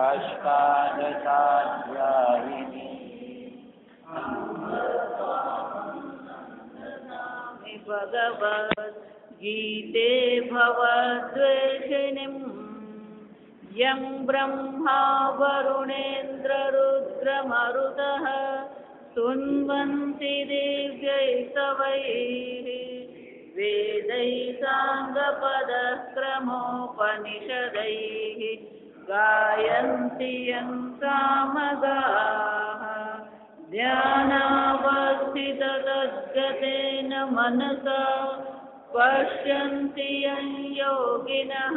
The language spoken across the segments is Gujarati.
अष्टादशाध्यायिनी भगवद्गीते भवद्वेषिणीं यं ब्रह्मा वरुणेन्द्ररुद्रमरुतः स्तुन्वन्ति दिव्यैस्तवैः वेदैः साङ्गपदक्रमोपनिषदैः गायन्ति यं सामगाः ध्यानावस्थिततद्गतेन मनसा पश्यन्ति यं योगिनः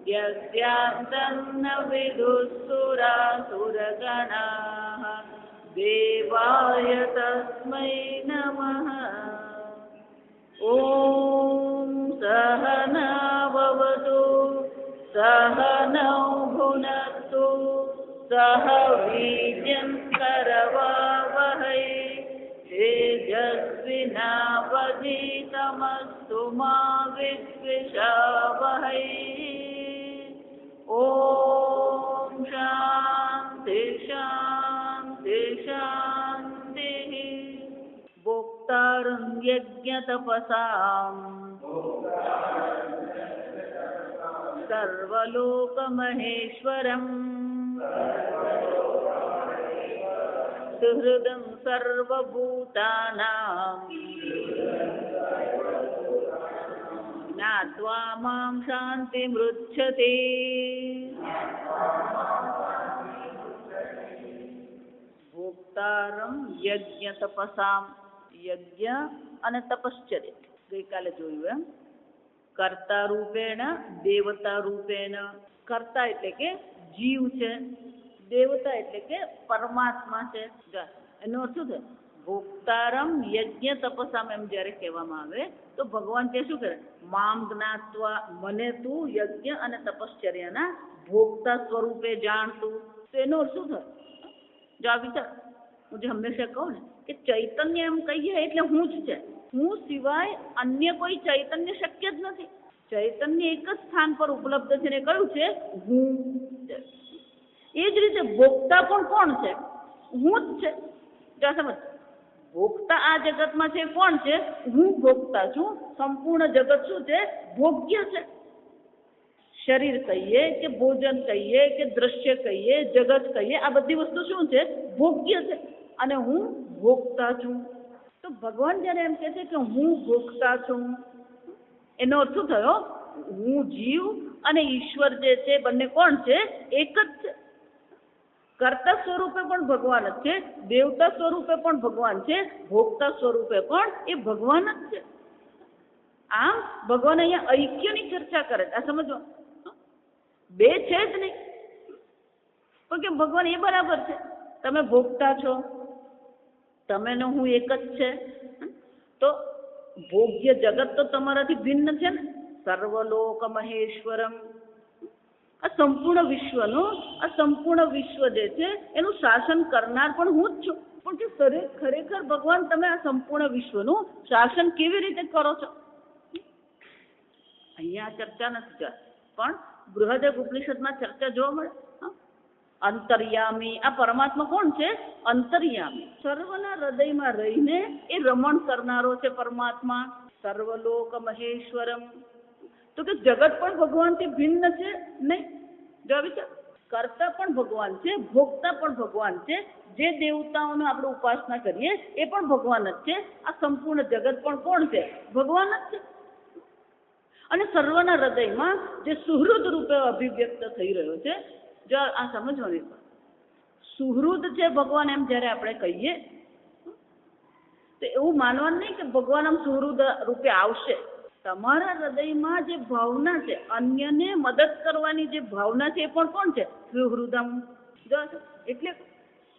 यस्यान्तं न विदुःसुरासुरगणाः देवाय तस्मै नमः। ॐ सहना भवतु सहनौ भुनक्तु सह वीर्यं करवावहै तेजस्विनावधीतमस्तु मा विद्विषावहै। ॐ शान्ति शान्ति शान्तिः। भोक्तारं यज्ञतपसाम् सर्वलोकमहेश्वरम् सुहृदं सर्वभूतानां ज्ञात्वा मां शान्तिमृच्छति। ભોક્તારમ યજ્ઞ તપસામ, યજ્ઞ અને તપશ્ચર્ય ગઈકાલે જોયું એમ. કર્તા રૂપેણ દેવતા રૂપેણ, કર્તા એટલે કે જીવ છે, દેવતા એટલે કે પરમાત્મા છે. એનો અર્થ શું થાય? ભોક્તારમ યજ્ઞ તપસામ એમ જ્યારે કહેવામાં આવે તો ભગવાન તે શું કરે? મામ જ્ઞાત્વા, મને તું યજ્ઞ અને તપશ્ચર્યાના ભોક્તા સ્વરૂપે જાણતું. તો એનો અર્થ શું થાય? જો આ વિચાર, હું જે હંમેશા કહું ને કે ચૈતન્ય એમ કહીએ એટલે હું જ છે, હું સિવાય અન્ય કોઈ ચૈતન્ય શક્ય જ નથી. ચૈતન્ય એક જ સ્થાન પર ઉપલબ્ધ છે ને કયું છે? હું. એ જ રીતે ભોક્તા પણ કોણ છે? હું જ છે. જો સમજ, ભોક્તા આ જગતમાં છે કોણ છે? હું ભોક્તા છું. સંપૂર્ણ જગત શું છે? ભોગ્ય છે. શરીર કહીએ કે ભોજન કહીએ કે દ્રશ્ય કહીએ, જગત કહીએ, આ બધી વસ્તુ શું છે? ભોગ્ય છે. અને હું ભોગતા છું. તો ભગવાન જ્યારે એમ કહે છે કે હું ભોગતા છું, એનો અર્થ થયો હું જીવ અને ઈશ્વર જે છે બંને કોણ છે? એક જ છે. કર્તા સ્વરૂપે પણ ભગવાન જ છે, દેવતા સ્વરૂપે પણ ભગવાન છે, ભોગતા સ્વરૂપે પણ એ ભગવાન જ છે. આમ ભગવાન અહીંયા ઐક્યની ચર્ચા કરે છે. આ સમજો, બે છે જ નહીં, પણ કે ભગવાન એ બરાબર છે. તમે ભોગતા છો, તમે ને હું એક જ છે. તો ભોગ્ય જગત તો તમારાથી ભિન્ન છે ને. સર્વલોક મહેશ્વરમ, આ સંપૂર્ણ વિશ્વનું, આ સંપૂર્ણ વિશ્વ જે છે એનું શાસન કરનાર પણ હું જ છું. પણ કે ખરેખર ભગવાન તમે આ સંપૂર્ણ વિશ્વનું શાસન કેવી રીતે કરો છો? અહીંયા ચર્ચા નથી કરતી, પણ બૃહદ ઉપનિષદમાં ચર્ચા જોવા મળે. અંતર્યામી, આ પરમાત્મા કોણ છે? અંતર્યામી, સર્વના હૃદયમાં રહીને એ રમણ કરનારો છે પરમાત્મા. સર્વલોક મહેશ્વરમ, તો કે જગત પણ ભગવાનથી ભિન્ન છે નહીં. જો વિચાર, કર્તા પણ ભગવાન છે, ભોગતા પણ ભગવાન છે. જે દેવતાઓનો આપણે ઉપાસના કરીએ એ પણ ભગવાન જ છે. આ સંપૂર્ણ જગત પણ કોણ છે? ભગવાન જ છે. અને સર્વના હૃદયમાં જે સુહૃદ રૂપે અભિવ્યક્ત થઈ રહ્યો છે, જો આ સમજવાની, સુહૃદ છે ભગવાન એમ જ્યારે આપણે કહીએ તો એવું માનવાનું નહીં કે ભગવાન આમ સુહૃદ રૂપે આવશે. તમારા હૃદયમાં જે ભાવના છે, અન્યને મદદ કરવાની જે ભાવના છે, એ પણ કોણ છે? સુહૃદમ. જો એટલે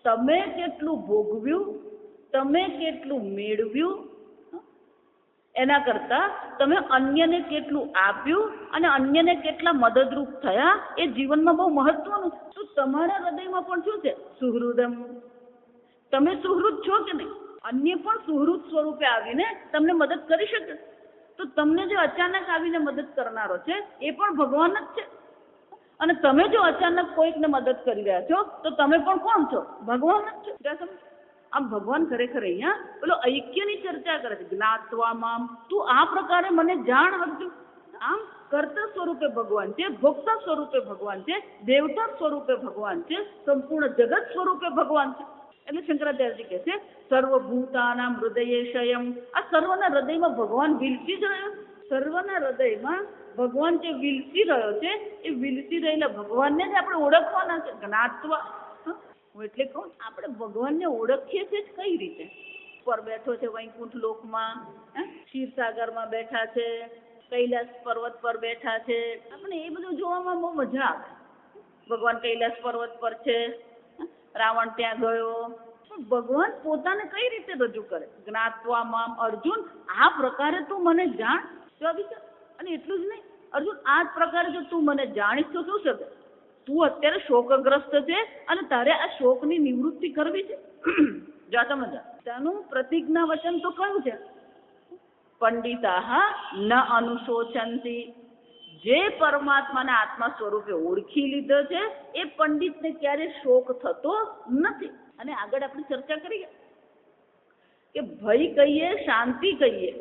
તમે કેટલું ભોગવ્યું, તમે કેટલું મેળવ્યું, એના કરતાં તમે અન્યને કેટલું આપ્યું અને અન્યને કેટલા મદદરૂપ થયા એ જીવનમાં બહુ મહત્વનું. તો તમારા હૃદયમાં પણ શું છે? સુહૃદમ. તમે સુહૃદ છો કે નહીં? અન્ય પણ સુહૃદ સ્વરૂપે આવીને તમને મદદ કરી શકે. તો તમને જો અચાનક આવીને મદદ કરનારો છે એ પણ ભગવાન જ છે, અને તમે જો અચાનક કોઈકને મદદ કરી રહ્યા છો તો તમે પણ કોણ છો? ભગવાન જ છો. આમ ભગવાન ખરેખર અહીંયા પેલો ઐક્યની ચર્ચા કરે છે. જ્ઞાત્વા મામ, તું આ પ્રકારે મને જાણ અર્જુન. આમ કર્તા સ્વરૂપે ભગવાન છે, ભોક્તા સ્વરૂપે ભગવાન છે, દેવતા સ્વરૂપે ભગવાન છે, સંપૂર્ણ જગત સ્વરૂપે ભગવાન છે. એટલે શંકરાચાર્યજી કહે છે સર્વભૂતાનામ હૃદયે શયમ. આ સર્વના હૃદયમાં ભગવાન વિલસી જ રહ્યો. સર્વના હૃદયમાં ભગવાન જે વિલસી રહ્યો છે એ વિલસી રહેલા ભગવાનને જ આપણે ઓળખવાના છે. જ્ઞાત્વા, હું એટલે કહું આપણે ભગવાનને ઓળખીએ છીએ કઈ રીતે? પર બેઠો છે વૈકુંઠ લોકમાં, ક્ષીરસાગરમાં બેઠા છે, કૈલાસ પર્વત પર બેઠા છે. આપણે એ બધું જોવામાં બહુ મજા આવે. ભગવાન કૈલાસ પર્વત પર છે, રાવણ ત્યાં ગયો, પણ ભગવાન પોતાને કઈ રીતે રજૂ કરે? જ્ઞાત્વા મામ અર્જુન, આ પ્રકારે તું મને જાણ. અને એટલું જ નહીં અર્જુન, આ જ પ્રકારે જો તું મને જાણીશ તો શું થશે? તું અત્યારે શોકગ્રસ્ત છે અને તારે આ શોકની નિવૃત્તિ કરવી છે. જો સમજ, તેનું પ્રતિજ્ઞા વચન તો કયું છે? પંડિતા ન અનુશોચંતી. જે પરમાત્માના આત્મા સ્વરૂપે ઓળખી લીધો છે એ પંડિતને ક્યારે શોક થતો નથી. અને આગળ આપણે ચર્ચા કરીએ કે ભય કહીએ, શાંતિ કહીએ,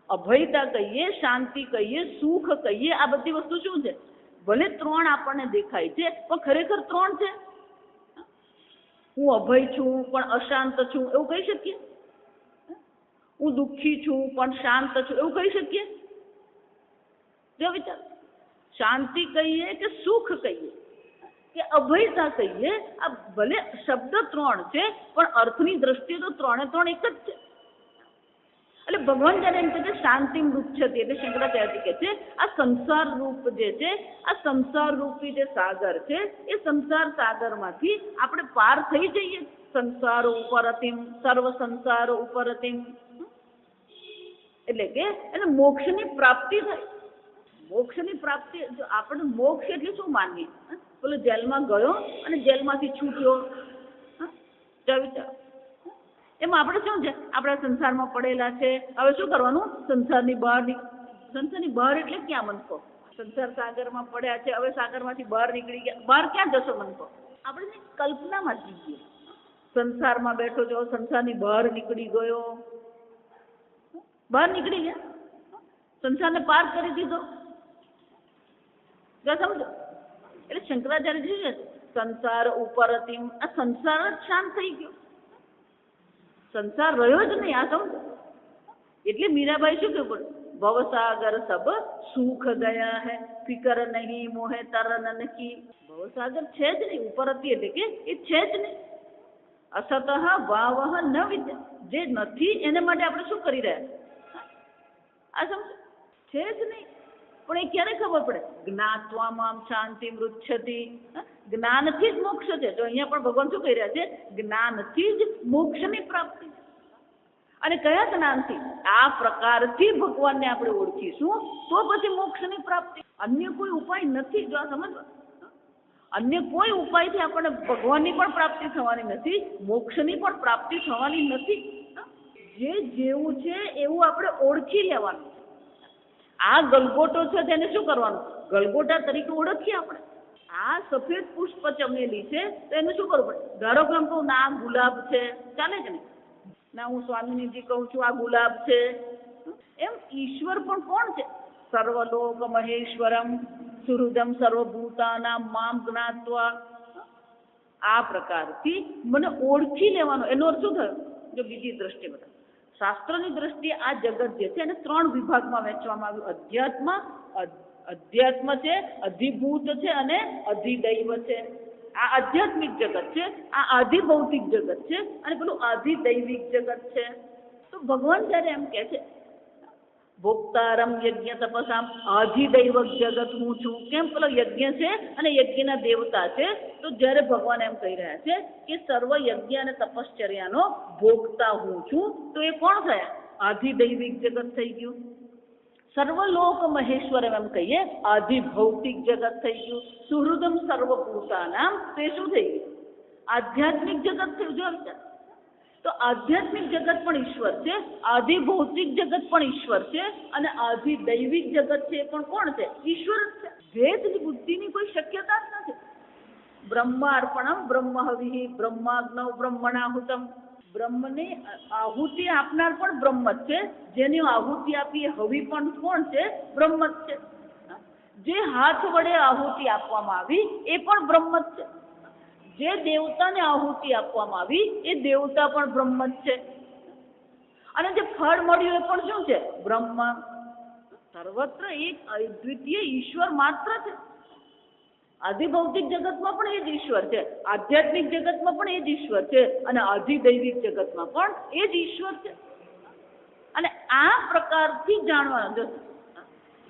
અભયતા કહીએ, શાંતિ કહીએ, સુખ કહીએ, આ બધી વસ્તુ શું છે? ભલે ત્રણ આપણને દેખાય છે પણ ખરેખર ત્રણ છે. હું અભય છું પણ અશાંત છું એવું કહી શકીએ? હું દુઃખી છું પણ શાંત છું એવું કહી શકીએ? જો વિચાર, શાંતિ કહીએ કે સુખ કહીએ કે અભયતા કહીએ, આ ભલે શબ્દ ત્રણ છે પણ અર્થની દ્રષ્ટિએ તો ત્રણે ત્રણ એક જ છે. એટલે ભગવાન જયારે એમ કહે છે શાંતિ મૃચ્છતિ, એટલે શંકરાચાર્ય કહે છે આ સંસાર રૂપ જે છે, આ સંસાર રૂપી જે સાગર છે એ સંસાર સાગરમાંથી આપણે પાર થઈ જઈએ. સંસારો ઉપરતિમ, સર્વ સંસારો ઉપરતિમ, એટલે કે એને મોક્ષની પ્રાપ્તિ થાય. મોક્ષની પ્રાપ્તિ, જો આપણે મોક્ષ એટલે શું માનીએ? પેલો જેલમાં ગયો અને જેલમાંથી છૂટ્યો, એમાં આપણે શું છે? આપણે સંસારમાં પડેલા છે, હવે શું કરવાનું? સંસારની બહાર. સંસારની બહાર એટલે ક્યાં મનકો? સંસાર સાગરમાં પડ્યા છે, હવે સાગરમાંથી બહાર નીકળી ગયા. બહાર ક્યાં જશો મનકો? આપણે કલ્પનામાં જીવીએ. સંસારમાં બેઠો છો, સંસારની બહાર નીકળી ગયો, બહાર નીકળી ગયા, સંસારને પાર કરી દીધો. સમજો, એટલે શંકરાચાર્યજી છે સંસાર ઉપરતિમ, આ સંસાર જ શાંત થઈ ગયો, સંસાર રહ્યો જ નહીં. આ સમજો, એટલે મીરાબાઈ શું કહ્યું? ભવસાગર સબ સુખ ગયા હે, ફિકર નહીં મોહે તરન કી. ભવસાગર છે જ નહીં, ઉપરતી એટલે કે એ છે જ નહીં. અસતઃ વાવહ ન વિદ્યા, જે નથી એને માટે આપણે શું કરી રહ્યા? આ સમજો, છે જ નહીં. પણ એ ક્યારે ખબર પડે? જ્ઞાત્વા મામ શાંતિ મૃચ્છતિ. જ્ઞાનથી જ મોક્ષ છે. તો અહીંયા પણ ભગવાન શું કહી રહ્યા છે? જ્ઞાનથી જ મોક્ષની પ્રાપ્તિ. અને કયા જ્ઞાનથી? આ પ્રકારથી ભગવાનને આપણે ઓળખીશું તો પછી મોક્ષની પ્રાપ્તિ. અન્ય કોઈ ઉપાય નથી. જો આ સમજવા, અન્ય કોઈ ઉપાયથી આપણને ભગવાનની પણ પ્રાપ્તિ થવાની નથી, મોક્ષની પણ પ્રાપ્તિ થવાની નથી. જે જેવું છે એવું આપણે ઓળખી લેવાનું. આ ગલગોટો છે તેને શું કરવાનું? ગલગોટા તરીકે ઓળખીએ આપણે. આ સફેદ પુષ્પ ચમેલી છે તો એને શું કરવું પડે? ધારો કે કહું ના આ ગુલાબ છે, ચાલે કે નહીં? ના હું સ્વામીજી કહું છું આ ગુલાબ છે. એમ ઈશ્વર પણ કોણ છે? સર્વલોક મહેશ્વરમ સુહૃદમ સર્વભૂતાનામ મામ જ્ઞાત્વા. આ પ્રકારથી મને ઓળખી લેવાનો. એનો અર્થ શું થયો? જો બીજી દ્રષ્ટિએ બધા શાસ્ત્રની દ્રષ્ટિએ આ જગત જે છે એને ત્રણ વિભાગમાં વહેંચવામાં આવ્યું. અધ્યાત્મ છે, અધિભૂત છે અને અધિદૈવ છે. આ આધ્યાત્મિક જગત છે, આ આધિભૌતિક જગત છે અને પેલું આધિદૈવિક જગત છે. તો ભગવાન જયારે એમ કે છે ભોક્તારમ યજ્ઞ તપસામ, આધિદૈવક જગત હું છું. કેમ? પેલો યજ્ઞ છે અને યજ્ઞના દેવતા છે. તો જ્યારે ભગવાન એમ કહી રહ્યા છે કે સર્વ યજ્ઞ અને તપશ્ચર્યાનો ભોગતા હું છું, તો એ કોણ થયા? આધિદૈવિક જગત થઈ ગયું. સર્વલોક મહેશ્વર એમ કહીએ, આધિભૌતિક જગત થઈ ગયું. સુહૃદમ સર્વભૂતાનામ, તે શું થઈ ગયું? આધ્યાત્મિક જગત થયું. જો તો આધ્યાત્મિક જગત પણ ઈશ્વર છે, આધિ ભૌતિક જગત પણ ઈશ્વર છે, અને આધિ દૈવિક જગત છે એ પણ કોણ છે? ઈશ્વર જ છે. ભેદ બુદ્ધિની કોઈ શક્યતા જ નથી. બ્રહ્માર્પણમ બ્રહ્મહવિ બ્રહ્માગ્નૌ બ્રહ્મણાહુતમ. બ્રહ્મની આહુતિ આપનાર પણ બ્રહ્મ જ છે, જેની આહુતિ આપી એ હવિ પણ કોણ છે? બ્રહ્મ જ છે. જે હાથ વડે આહુતિ આપવામાં આવી એ પણ બ્રહ્મ જ છે. જે દેવતાને આહુતિ આપવામાં આવી એ દેવતા પણ બ્રહ્મ જ છે. અને જે ફળ મળ્યું એ પણ શું છે? બ્રહ્મ. સર્વત્ર એક અદ્વિતીય ઈશ્વર માત્ર છે. આધિભૌતિક જગતમાં પણ એ જ ઈશ્વર છે, આધ્યાત્મિક જગતમાં પણ એ જ ઈશ્વર છે, અને અધિદૈવિક જગતમાં પણ એ જ ઈશ્વર છે. અને આ પ્રકારથી જાણવાનું, જો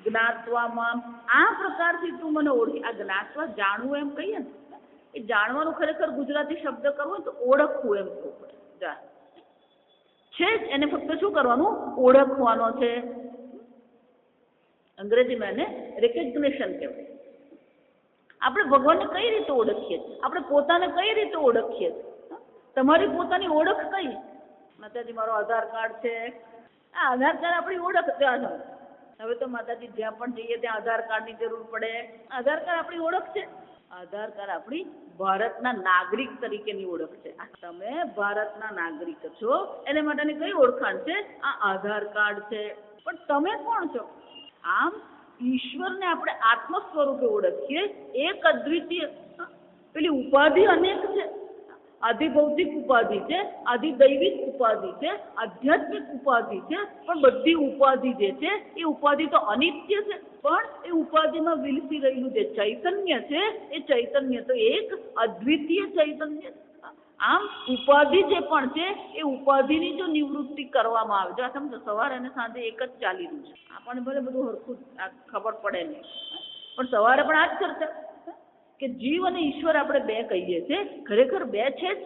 જ્ઞાત્વામાં આ પ્રકારથી તું મને ઓળખી. આ જ્ઞાત્વા જાણવું એમ કહીએ ને, એ જાણવાનું ખરેખર ગુજરાતી શબ્દ કરવો હોય તો ઓળખવું એમ કહેવું પડે. છે જ એને ફક્ત શું કરવાનું? ઓળખવાનો છે. અંગ્રેજીમાં એને રેકગ્નિશન કહેવાય. આપણે ભગવાનને કઈ રીતે ઓળખીએ છીએ? આપણે પોતાને કઈ રીતે ઓળખીએ છીએ? તમારી પોતાની ઓળખ કઈ? માતાજી મારો આધાર કાર્ડ છે. આ આધાર કાર્ડ આપણી ઓળખ છે. હવે તો માતાજી જ્યાં પણ જઈએ ત્યાં આધાર કાર્ડની જરૂર પડે. આધાર કાર્ડ આપણી ઓળખ છે. આધાર કાર્ડ આપણી ભારતના નાગરિક તરીકેની ઓળખ છે. તમે ભારતના નાગરિક છો એને માટેની કઈ ઓળખાણ છે? આ આધાર કાર્ડ છે. પણ તમે કોણ છો? આમ ઈશ્વરને આપણે આત્મ સ્વરૂપે ઓળખીએ. એક અદ્વિતીય. પેલી ઉપાધિ અનેક છે. આધિભૌતિક ઉપાધિ છે, આધિદૈવિક ઉપાધિ છે, આધ્યાત્મિક ઉપાધિ છે. પણ બધી ઉપાધિ જે છે એ ઉપાધિ તો અનિત્ય છે. પણ એ ઉપાધિમાં વિલસી રહેલું જે ચૈતન્ય છે એ ચૈતન્ય તો એક અદ્વિતીય ચૈતન્ય છે. આમ ઉપાધિ જે પણ છે એ ઉપાધિની જો નિવૃત્તિ કરવામાં આવે, જો આ સમજો સવારે અને સાંજે એક જ ચાલી રહ્યું છે, આપણને ભલે બધું હરખું ખબર પડે નહીં, પણ સવારે પણ આ જ ચર્ચા કે જીવ અને ઈશ્વર આપણે બે કહીએ છીએ, ખરેખર બે છે જ.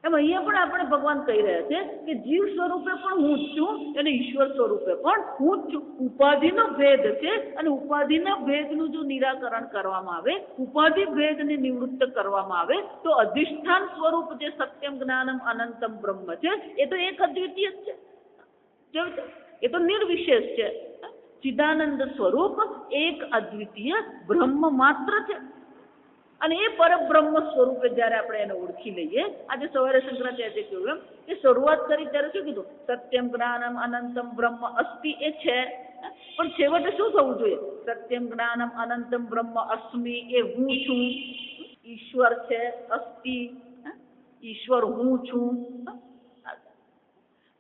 એમ અહીંયા પણ આપણે ભગવાન કહી રહ્યા છે કે જીવ સ્વરૂપે પણ હું જ છું અને ઈશ્વર સ્વરૂપે પણ હું જ છું. ઉપાધિનો ભેદ છે અને ઉપાધિના ભેદનું જો નિરાકરણ કરવામાં આવે, ઉપાધિ ભેદને નિવૃત્ત કરવામાં આવે તો અધિષ્ઠાન સ્વરૂપ જે સત્યમ જ્ઞાનમ અનંતમ બ્રહ્મ છે એ તો એક અદ્વિતીય જ છે. એ તો નિર્વિશેષ છે. ચિદાનંદ સ્વરૂપ એક અદ્વિતીય બ્રહ્મ માત્ર છે. અને એ પરબ્રહ્મ સ્વરૂપે જ્યારે આપણે એને ઓળખી લઈએ, આજે સવારે શંકરાચાર્ય કહ્યું એમ કે શરૂઆત કરી ત્યારે શું કીધું? સત્યમ જ્ઞાનમ અનંતમ બ્રહ્મ અસ્તિ એ છે, પણ છેવટે શું થવું જોઈએ? સત્યમ જ્ઞાનમ અનંતમ બ્રહ્મ અસ્મિ એ હું છું. ઈશ્વર છે, અસ્તિ, ઈશ્વર હું છું.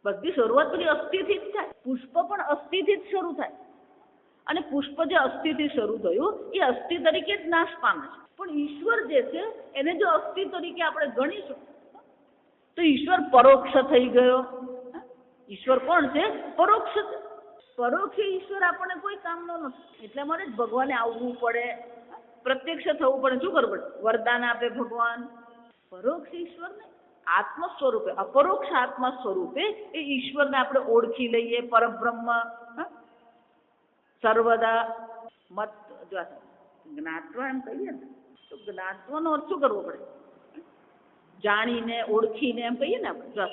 બધી શરૂઆત પેલી અસ્થિથી જ થાય. પુષ્પ પણ અસ્થિથી જ શરૂ થાય. અને પુષ્પ જે અસ્થિથી શરૂ થયું એ અસ્થિ તરીકે જ નાશ પામે છે. પણ ઈશ્વર જે છે એને જો અસ્થિ તરીકે આપણે ગણીશું તો ઈશ્વર પરોક્ષ થઈ ગયો. ઈશ્વર કોણ છે? પરોક્ષ છે. પરોક્ષ ઈશ્વર આપણને કોઈ કામનો નથી. એટલા માટે જ ભગવાને આવવું પડે, પ્રત્યક્ષ થવું પડે. શું કરવું પડે? વરદાન આપે ભગવાન. પરોક્ષ ઈશ્વરને આત્મ સ્વરૂપે, અપરોક્ષ આત્મા સ્વરૂપે એ ઈશ્વરને આપણે ઓળખી લઈએ. પરબ્રહ્મ સર્વદા મત. જો જ્ઞાત્વા એમ કહીએ ને તો જ્ઞાત્વાનો અર્થ શું કરવો પડે? જાણીને, ઓળખીને એમ કહીએ ને આપણે.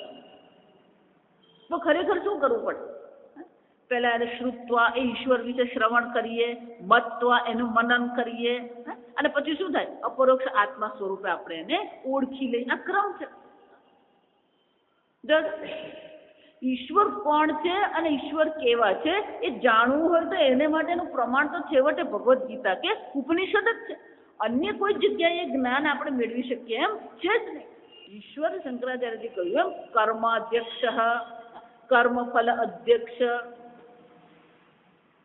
તો ખરેખર શું કરવું પડે? પહેલા એને શ્રુત્વા એ ઈશ્વર વિશે શ્રવણ કરીએ, મત્વા એનું મનન કરીએ, અને પછી શું થાય? અપરોક્ષ આત્મા સ્વરૂપે આપણે એને ઓળખી લઈએ. આ ક્રમ છે. ઈશ્વર કોણ છે અને ઈશ્વર કેવા છે એ જાણવું હોય તો એને માટેનું પ્રમાણ તો છેવટે ભગવદ્ ગીતા કે ઉપનિષદ જ છે. અન્ય કોઈ જગ્યાએ જ્ઞાન આપણે મેળવી શકીએ એમ છે જ નહીં. ઈશ્વર શંકરાચાર્યજી કહ્યું એમ કર્માધ્યક્ષ, કર્મફલ અધ્યક્ષ.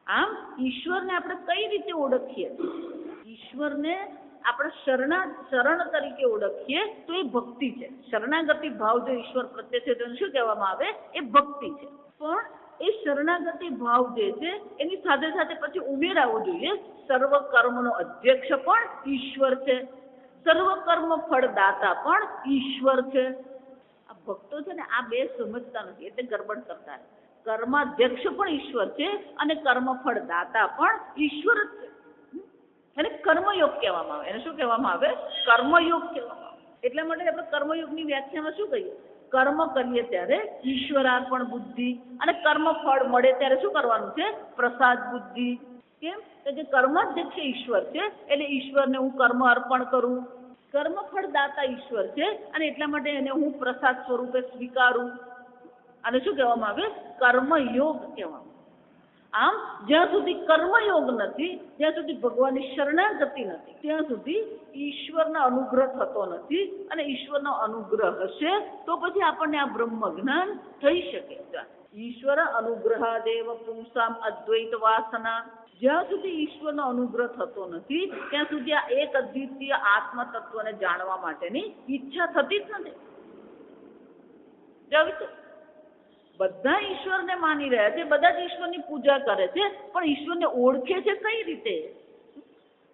આમ ઈશ્વરને આપણે કઈ રીતે ઓળખીએ? ઈશ્વરને આપણે શરણ તરીકે ઓળખીએ તો એ ભક્તિ છે. શરણાગતિ ભાવ જો ઈશ્વર પ્રત્યે છે તો શું કહેવામાં આવે? એ ભક્તિ છે. પણ એ શરણાગતિ ભાવ જે છે એની સાથે સાથે પછી ઉમેરાવો જોઈએ સર્વ કર્મનો અધ્યક્ષ પણ ઈશ્વર છે, સર્વ કર્મ ફળદાતા પણ ઈશ્વર છે. આ ભક્તો છે ને આ બે સમજતા નથી એટલે ગડબડ કરતા. કર્માધ્યક્ષ પણ ઈશ્વર છે અને કર્મફળ દાતા પણ ઈશ્વર જ છે. એને કર્મયોગ કહેવામાં આવે. એને શું કહેવામાં આવે? કર્મયોગ કહેવામાં આવે. એટલા માટે આપણે કર્મયોગની વ્યાખ્યામાં શું કહીએ? કર્મ કરીએ ત્યારે ઈશ્વરાર્પણ બુદ્ધિ, અને કર્મ ફળ મળે ત્યારે શું કરવાનું છે? પ્રસાદ બુદ્ધિ. કેમ? તો જે કર્મ જ જે છે ઈશ્વર છે, એટલે ઈશ્વરને હું કર્મ અર્પણ કરું. કર્મ ફળ દાતા ઈશ્વર છે, અને એટલા માટે એને હું પ્રસાદ સ્વરૂપે સ્વીકારું. અને શું કહેવામાં આવે? કર્મયોગ કહેવામાં. આમ જ્યાં સુધી કર્મયોગ નથી, જ્યાં સુધી ભગવાનની શરણાગતિ નથી, ત્યાં સુધી ઈશ્વરનો અનુગ્રહ થતો નથી. અને ઈશ્વરનો અનુગ્રહ હશે તો પછી આપણને આ બ્રહ્મ જ્ઞાન થઈ શકે. ઈશ્વર અનુગ્રહાદેવ પુંસામ અદ્વૈત વાસના. જ્યાં સુધી ઈશ્વરનો અનુગ્રહ થતો નથી, ત્યાં સુધી આ એક અદ્વિતીય આત્મ તત્વને જાણવા માટેની ઈચ્છા થતી જ નથી. બધા ઈશ્વરને માની રહ્યા છે, બધા જ ઈશ્વરની પૂજા કરે છે, પણ ઈશ્વરને ઓળખે છે કઈ રીતે?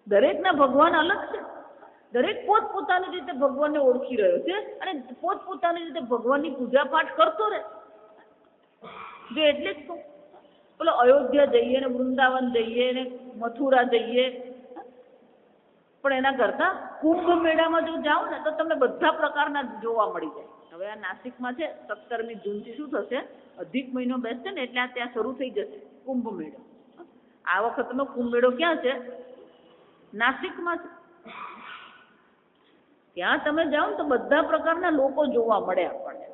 દરેકના ભગવાન અલગ છે. દરેક પોતપોતાની રીતે ભગવાનને ઓળખી રહ્યો છે, અને પોતપોતાની રીતે ભગવાનની પૂજા પાઠ કરતો રહે. જો એટલે જ તો પેલો અયોધ્યા જઈએ ને, વૃંદાવન જઈએ ને, મથુરા જઈએ, પણ એના કરતા કુંભ મેળામાં જો જાઓ ને તો તમને બધા પ્રકારના જોવા મળી જાય. હવે આ નાસિકમાં છે, 17મી જૂનથી શું થશે? અધિક મહિનો બેસશે ને એટલે ત્યાં શરૂ થઈ જશે કુંભ મેળો. આ વખતનો કુંભ મેળો ક્યાં છે? નાસિકમાં છે. ત્યાં તમે જાઓ ને તો બધા પ્રકારના લોકો જોવા મળે આપણને.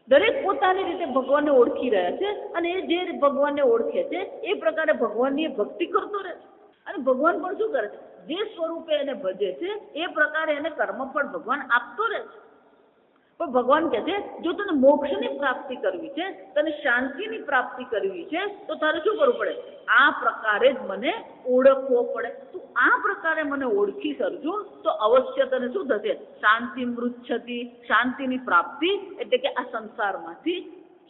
દરેક પોતાની રીતે ભગવાનને ઓળખી રહ્યા છે, અને એ જે ભગવાનને ઓળખે છે એ પ્રકારે ભગવાનની ભક્તિ કરતો રહે છે. અને ભગવાન પણ શું કરે છે? જે સ્વરૂપે એને ભજે છે એ પ્રકારે એને કર્મફળ ભગવાન આપતો રહે છે. પણ ભગવાન કહે છે, જો તને મોક્ષની પ્રાપ્તિ કરવી છે, તને શાંતિની પ્રાપ્તિ કરવી છે, તો તારે શું કરવું પડે? આ પ્રકારે જ મને ઓળખવો પડે. તું આ પ્રકારે મને ઓળખી કરજો તો અવશ્ય તને શું થશે? શાંતિ મૃચ્છતિ, શાંતિની પ્રાપ્તિ, એટલે કે આ સંસારમાંથી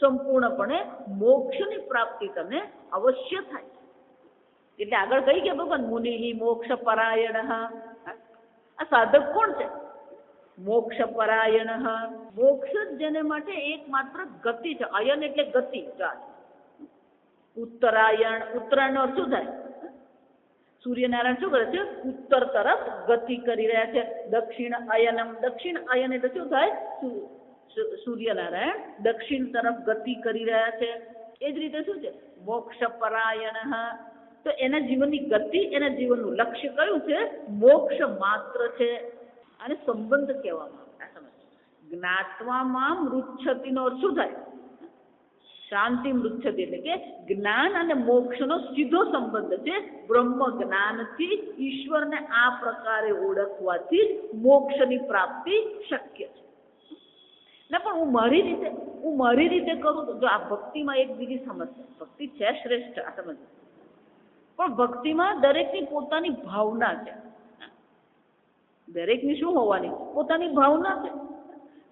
સંપૂર્ણપણે મોક્ષની પ્રાપ્તિ તને અવશ્ય થાય. એટલે આગળ કઈ કે ભગવાન મુનિ મોક્ષ પરાયણ. આ સાધક કોણ છે? મોક્ષ પરાયણ. મોક્ષ જ જેને માટે એકમાત્ર ગતિ છે. અયન એટલે ગતિ. ઉત્તરાયણ, ઉત્તરાયણનો અર્થ શું થાય? સૂર્યનારાયણ શું કરે છે? ઉત્તર તરફ ગતિ કરી રહ્યા છે. દક્ષિણ અયનમ, દક્ષિણ અયન એટલે શું થાય? સૂર્યનારાયણ દક્ષિણ તરફ ગતિ કરી રહ્યા છે. એ જ રીતે શું છે? મોક્ષ પરાયણ. તો એના જીવનની ગતિ, એના જીવનનું લક્ષ્ય કયું છે? મોક્ષ માત્ર છે. અને સંબંધ કહેવામાં આવે. જ્ઞાત્વામાં મૃચ્છતિનો અર્થ શું થાય? શાંતિ મૃચ્છતિ, એટલે કે જ્ઞાન અને મોક્ષનો સીધો સંબંધ છે. બ્રહ્મ જ્ઞાનથી ઈશ્વરને આ પ્રકારે ઓળખવાથી જ મોક્ષની પ્રાપ્તિ શક્ય છે. ના પણ હું મારી રીતે કરું તો જો આ ભક્તિમાં એક બીજી સમસ્યા. ભક્તિ છે શ્રેષ્ઠ, આ સમજ. પણ ભક્તિમાં દરેકની પોતાની ભાવના છે. દરેકની શું હોવાની? પોતાની ભાવના છે.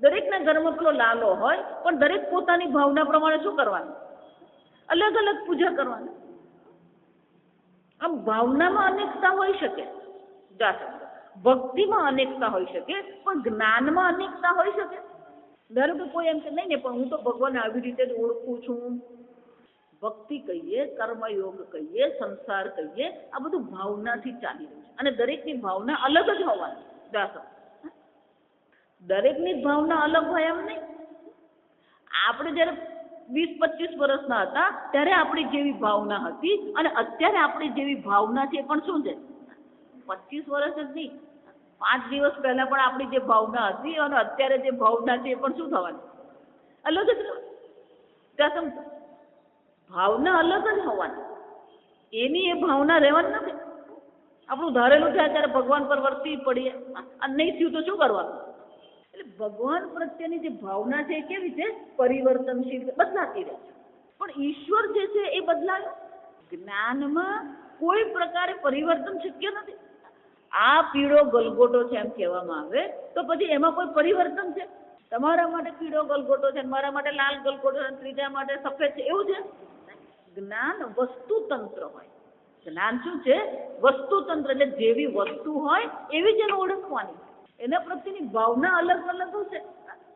દરેકના ઘરમાં પેલો લાલો હોય, પણ દરેક પોતાની ભાવના પ્રમાણે શું કરવાનું? અલગ અલગ પૂજા કરવાની. આમ ભાવનામાં અનેકતા હોઈ શકે, ભક્તિમાં અનેકતા હોઈ શકે, પણ જ્ઞાનમાં અનેકતા હોઈ શકે. ધારો કે કોઈ એમ કે નહીં ને, પણ હું તો ભગવાન આવી રીતે જ ઓળખું છું. ભક્તિ કહીએ, કર્મયોગ કહીએ, સંસાર કહીએ, આ બધું ભાવનાથી ચાલી રહ્યું છે. અને દરેકની ભાવના અલગ જ હોવાની. દરેકની ભાવના અલગ હોય એમ નહીં. આપણે જ્યારે 20-25 વર્ષના હતા ત્યારે આપણી જેવી ભાવના હતી, અને અત્યારે આપણી જેવી ભાવના છે પણ શું છે? 25 વર્ષ જ નહીં, 5 દિવસ પહેલા પણ આપણી જે ભાવના હતી અને અત્યારે જે ભાવના છે એ પણ શું થવાની? અલગ જ રહેવાની. ભાવના અલગ જ હોવાની. એની એ ભાવના રહેવાની નથી. આપણું ધારેલું છે અત્યારે ભગવાન પર વર્તી પડીએ, અને નહીં થયું તો શું કરવાનું? એટલે ભગવાન પ્રત્યેની જે ભાવના છે એ કેવી છે? પરિવર્તનશીલ, બદલાતી રહે છે. પણ ઈશ્વર જે છે એ બદલાય. જ્ઞાનમાં કોઈ પ્રકારે પરિવર્તન શક્ય નથી. આ પીળો ગલગોટો છે એમ કહેવામાં આવે તો પછી એમાં કોઈ પરિવર્તન છે? તમારા માટે પીળો ગલગોટો છે, મારા માટે લાલ ગલગોટો છે, ત્રીજા માટે સફેદ છે, એવું છે? જ્ઞાન વસ્તુતંત્ર હોય. જ્ઞાન શું છે? વસ્તુતંત્ર. એટલે જેવી વસ્તુ હોય એવી જ એને ઓળખવાની. એના પ્રત્યેની ભાવના અલગ અલગ હશે.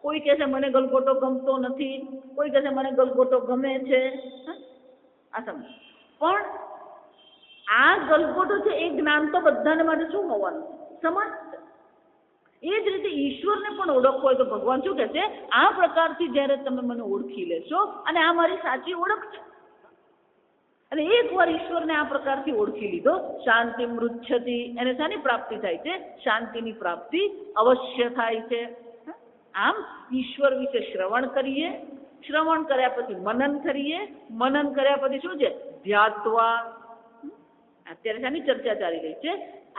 કોઈ કહે છે મને ગલગોટો ગમતો નથી, કોઈ કહે છે મને ગલગોટો ગમે છે. આ સમજ. પણ આ ગલગોટો છે એ જ્ઞાન તો બધાને માટે શું હોવાનું? સમાન છે. એ જ રીતે ઈશ્વરને પણ ઓળખવો હોય તો ભગવાન શું કહે છે, આ પ્રકારથી જ્યારે તમે મને ઓળખી લેશો અને આ મારી સાચી ઓળખ છે. અને એકવાર ઈશ્વરને આ પ્રકારથી ઓળખી લીધો, શાંતિ મૃચ્છતિ, એને શાની પ્રાપ્તિ થાય છે? શાંતિની પ્રાપ્તિ અવશ્ય થાય છે. આમ ઈશ્વર વિશે શ્રવણ કરીએ, શ્રવણ કર્યા પછી મનન કરીએ, મનન કર્યા પછી શું છે? ધ્યાત્વા. અત્યારે શાની ચર્ચા ચાલી રહી છે?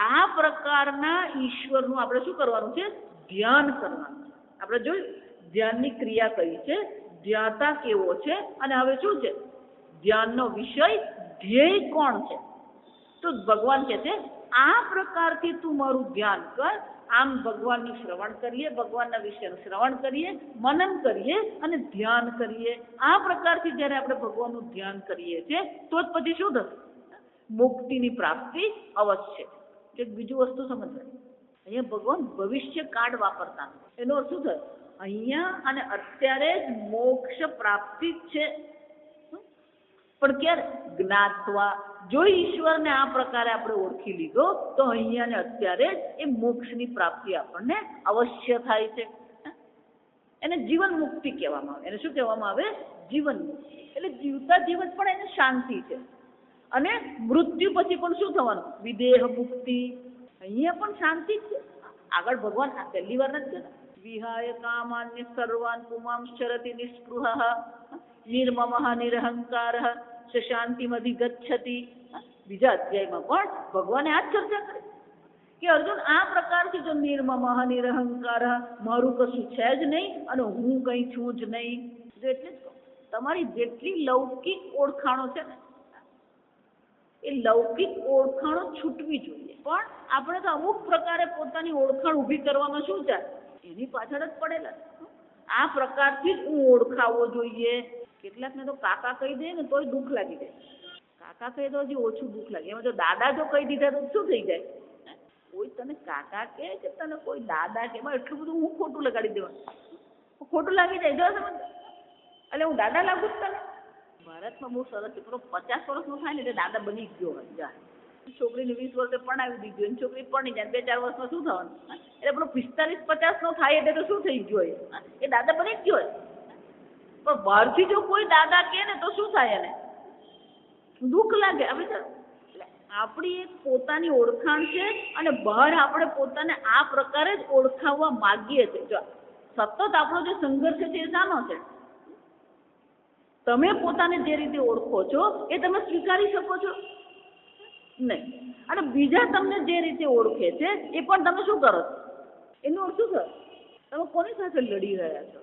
આ પ્રકારના ઈશ્વરનું આપણે શું કરવાનું છે? ધ્યાન કરવાનું. આપણે જોયું ધ્યાનની ક્રિયા કઈ છે, ધ્યાતા કેવો છે, અને હવે શું છે? ધ્યાનનો વિષય ધ્યેય કોણ છે? તો ભગવાન કહે છે આ પ્રકારથી તું મારું ધ્યાન કર. આમ ભગવાનનું શ્રવણ કરીએ, ભગવાનના વિષયનું શ્રવણ કરીએ, મનન કરીએ અને ધ્યાન કરીએ. આ પ્રકારથી જ્યારે આપણે ભગવાનનું ધ્યાન કરીએ છીએ તો જ પછી શું થશે? મુક્તિની પ્રાપ્તિ અવશ્ય. એક બીજું વસ્તુ સમજવાની, અહીંયા ભગવાન ભવિષ્ય કાળ વાપરતા, એનો અર્થ શું થાય? અહીંયા અને અત્યારે જ મોક્ષ પ્રાપ્તિ જ છે. પણ ક્યારે? જ્ઞાત્વા. જો ઈશ્વરને આ પ્રકારે આપણે ઓળખી લીધો તો અહીંયા ને અત્યારે જ એ મોક્ષની પ્રાપ્તિ આપણને અવશ્ય થાય છે. એને જીવન મુક્તિ કહેવામાં આવે. એને શું કહેવામાં આવે? જીવન મુક્તિ. એટલે જીવતા જીવન પણ એને શાંતિ છે. અને મૃત્યુ પછી પણ શું થવાનું? વિદેહ મુક્તિ. અહીંયા પણ શાંતિ જ છે. આગળ ભગવાન આ પહેલી વાર નથી કહેતા, વિહાય કામાન્ય સર્વાન પુમાંશ્ચરતિ નિસ્પૃહ નિર્મમઃ નિરહંકારઃ શાંતિમધિગચ્છતિ. બીજા અધ્યાયમાં પણ ભગવાને આ જ ચર્ચા કરી કે અર્જુન આ પ્રકારથી જો નિર્મમઃ નિરહંકારઃ, મારું કશું છે જ નહીં અને હું કંઈ છું જ નહીં. એટલે જ કહું, તમારી જેટલી લૌકિક ઓળખાણો છે ને એ લૌકિક ઓળખાણો છૂટવી જોઈએ. પણ આપણે તો અમુક પ્રકારે પોતાની ઓળખાણ ઊભી કરવામાં શું છે? એની પાછળ જ પડેલા. આ પ્રકારથી જ હું ઓળખાવો જોઈએ. કેટલાકને તો કાકા કહી દે ને તોય દુઃખ લાગી જાય. કાકા કહી દો હજી ઓછું દુઃખ લાગે. એમાં જો દાદા જો કહી દીધા તો શું થઈ જાય? કોઈ તને કાકા કહે કે તને કોઈ દાદા કે, એમાં એટલું બધું હું ખોટું લગાડી દેવાનું, ખોટું લાગી જાય. જો સમજ, એટલે હું દાદા લાગુ જ તને. ભારતમાં બહુ સરસ છે, પેલો 50 વર્ષનો થાય ને એટલે દાદા બની ગયો હોય. જા છોકરીને 20 વર્ષે પરણાવી દીધું, એની છોકરી પરણી જાય 2-4 વર્ષમાં શું થવાનું? એટલે પેલો 45-50 નો થાય એટલે તો શું થઈ ગયો હોય? એ દાદા બની જ ગયો હોય. પણ બહારથી જો કોઈ દાદા કહે ને તો શું થાય? એને દુઃખ લાગે. એટલે આપણી એક પોતાની ઓળખાણ છે અને બહાર આપણે પોતાને આ પ્રકારે જ ઓળખાવવા માગીએ છીએ. જો સતત આપણો જે સંઘર્ષ છે એ શાનો છે? તમે પોતાને જે રીતે ઓળખો છો એ તમે સ્વીકારી શકો છો નહીં, અને બીજા તમને જે રીતે ઓળખે છે એ પણ તમે શું કરો છો? એનો અર્થ શું થયો? તમે કોની સાથે લડી રહ્યા છો?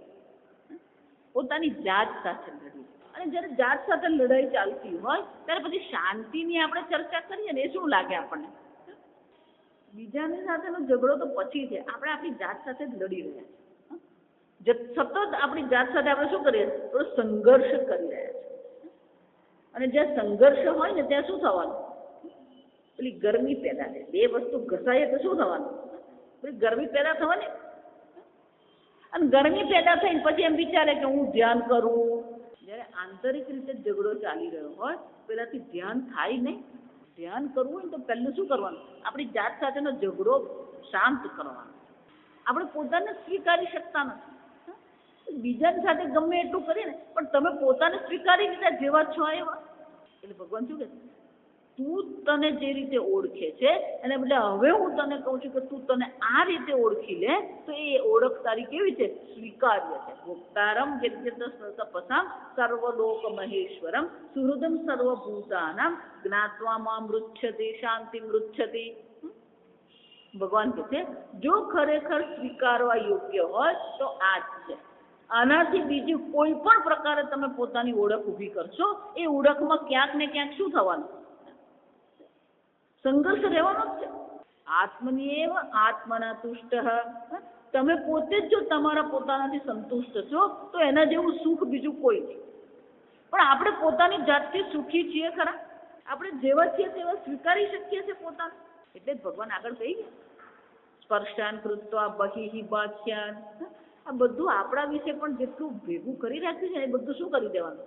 પોતાની જાત સાથે લડી. અને જ્યારે જાત સાથે લડાઈ ચાલતી હોય ત્યારે પછી શાંતિની આપણે ચર્ચા કરીએ ને એ શું લાગે આપણને? બીજાની સાથેનો ઝઘડો તો પછી છે, આપણે આપણી જાત સાથે જ લડી રહ્યા છીએ. સતત આપણી જાત સાથે આપણે શું કરીએ? થોડો સંઘર્ષ કરી રહ્યા છીએ. અને જ્યાં સંઘર્ષ હોય ને ત્યાં શું થવાનું? પેલી ગરમી પેદા થાય. બે વસ્તુ ઘસાઈએ તો શું થવાનું? પેલી ગરમી પેદા થવાની. અને ગરમી પેદા થઈને પછી એમ વિચારે કે હું ધ્યાન કરું. જ્યારે આંતરિક રીતે ઝઘડો ચાલી રહ્યો હોય પેલાથી ધ્યાન થાય નહીં. ધ્યાન કરવું હોય ને તો પહેલું શું કરવાનું? આપણી જાત સાથેનો ઝઘડો શાંત કરવાનો. આપણે પોતાને સ્વીકારી શકતા નથી. બીજાની સાથે ગમે એટલું કરીએ ને પણ તમે પોતાને સ્વીકારી લીધા જેવા છો એવા. એટલે ભગવાન શું કહે છે? તું તને જે રીતે ઓળખે છે એને બદલે હવે હું તને કહું છું કે તું તને આ રીતે ઓળખી લે તો એ ઓળખ તારી કેવી છે? સ્વીકાર્ય છે. ભોક્તારમ યજ્ઞતપસામ સર્વલોક મહેશ્વરમ સુહૃદમ સર્વભૂતાનામ જ્ઞાત્વા મામ મૃચ્છતિ શાંતિ મૃચ્છતિ. ભગવાન કહે છે જો ખરેખર સ્વીકારવા યોગ્ય હોય તો આ જ છે. આનાથી બીજી કોઈ પણ પ્રકારે તમે પોતાની ઓળખ ઊભી કરશો એ ઓળખમાં ક્યાંક ને ક્યાંક શું થવાનું? સંઘર્ષ રહેવાનો જ છે. આત્મનિએવ આત્મના તુષ્ટ. તમે પોતે જ જો તમારા પોતાનાથી સંતુષ્ટ છો તો એના જેવું સુખ બીજું કોઈ નહીં. પણ આપણે પોતાની જાતથી સુખી છીએ ખરા? આપણે જેવા છીએ તેવા સ્વીકારી શકીએ છીએ પોતાને. એટલે જ ભગવાન આગળ કહી ગયા સ્પર્શાન કૃત્વા બહિઃ બાહ્યાન. આ બધું આપણા વિશે પણ જેટલું ભેગું કરી રાખ્યું છે એ બધું શું કરી દેવાનું?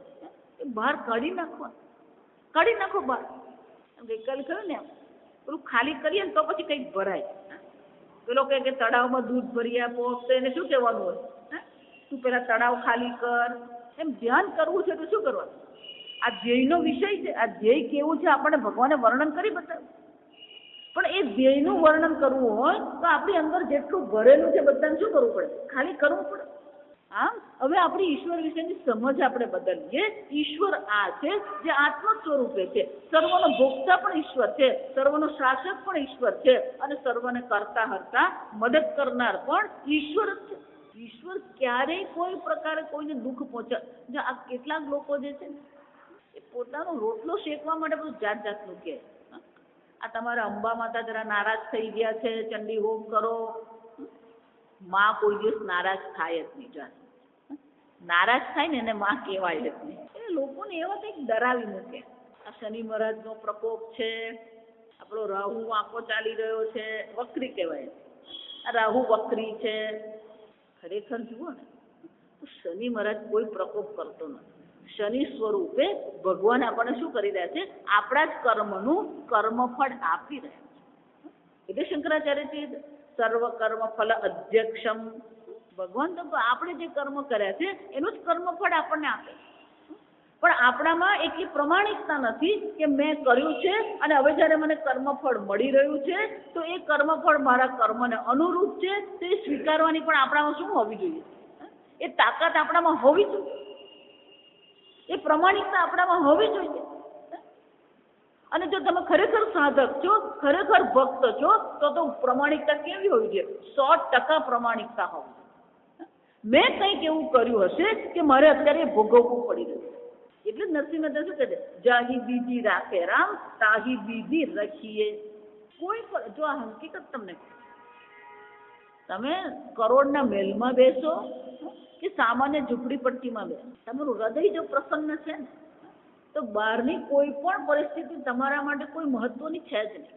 એ બહાર કાઢી નાખવાનું. કાઢી નાખો બહાર. ગઈકાલે કહ્યું ને પેલું ખાલી કરીએ ને તો પછી કંઈક ભરાય. પેલો કહે કે તળાવમાં દૂધ ભરી આપો તો એને શું કહેવાનું હોય? તું પેલા તળાવ ખાલી કર. એમ ધ્યાન કરવું છે તો શું કરવાનું? આ ધ્યેયનો વિષય છે. આ ધ્યેય કેવું છે આપણને ભગવાને વર્ણન કરી બતાવ્યું. પણ એ ધ્યેયનું વર્ણન કરવું હોય તો આપણી અંદર જેટલું ભરેલું છે બધાને શું કરવું પડે? ખાલી કરવું પડે. આમ હવે આપણી ઈશ્વર વિશેની સમજ આપણે બદલીએ. ઈશ્વર આ છે જે આત્મ સ્વરૂપે છે. સર્વનો ભોગતા પણ ઈશ્વર છે, સર્વનો શાસક પણ ઈશ્વર છે, અને સર્વને કરતા હરતા મદદ કરનાર પણ ઈશ્વર જ છે. ઈશ્વર ક્યારેય કોઈ પ્રકારે કોઈને દુઃખ પહોંચાડે. જો આ કેટલાક લોકો જે છે એ પોતાનો રોટલો શેકવા માટે બધું જાત જાતનું કહે. આ તમારા અંબા માતા જરા નારાજ થઈ ગયા છે, ચંડી હોમ કરો. માં કોઈ દિવસ નારાજ થાય જ નહીં. જાત નારાજ થાય ને એને માં કહેવાય જ નહીં. એ લોકોને એવા કંઈક ડરાવી મૂકે. આ શનિ મહારાજનો પ્રકોપ છે, આપણો રાહુ આંખો ચાલી રહ્યો છે, વક્રી કહેવાય. આ રાહુ વક્રી છે. ખરેખર જુઓ ને તો શનિ મહારાજ કોઈ પ્રકોપ કરતો નથી. શનિ સ્વરૂપે ભગવાન આપણને શું કરી રહ્યા છે? આપણા જ કર્મનું કર્મફળ આપી રહ્યા છે. એટલે શંકરાચાર્ય સર્વ કર્મ ફલ અધ્યક્ષમ. ભગવાન તો આપણે જે કર્મ કર્યા છે એનું જ કર્મફળ આપણને આપે. પણ આપણામાં એટલી પ્રમાણિકતા નથી કે મેં કર્યું છે અને હવે જ્યારે મને કર્મફળ મળી રહ્યું છે તો એ કર્મફળ મારા કર્મને અનુરૂપ છે તો એ સ્વીકારવાની પણ આપણામાં શું હોવી જોઈએ? એ તાકાત આપણામાં હોવી જોઈએ. એ પ્રમાણિકતા આપણામાં હોવી જોઈએ. અને જો તમે ખરેખર સાધક છો, ખરેખર ભક્ત છો તો પ્રમાણિકતા કેવી હોવી જોઈએ? 100% પ્રમાણિકતા હોવી જોઈએ. મેં કંઈક એવું કર્યું હશે કે મારે અત્યારે ભોગવવું પડી રહ્યું. એટલે નરસિંહ મહેતા શું કહે છે? જાહી બીજી રાખે રામ, તાહી બીજી રખીએ. કોઈ પણ જો આ હકીકત તમને, તમે કરોડના મહેલમાં બેસો કે સામાન્ય ઝૂંપડીપટ્ટીમાં બેસો, તમારું હૃદય જો પ્રસન્ન છે ને તો બહારની કોઈ પણ પરિસ્થિતિ તમારા માટે કોઈ મહત્વની છે જ નહીં.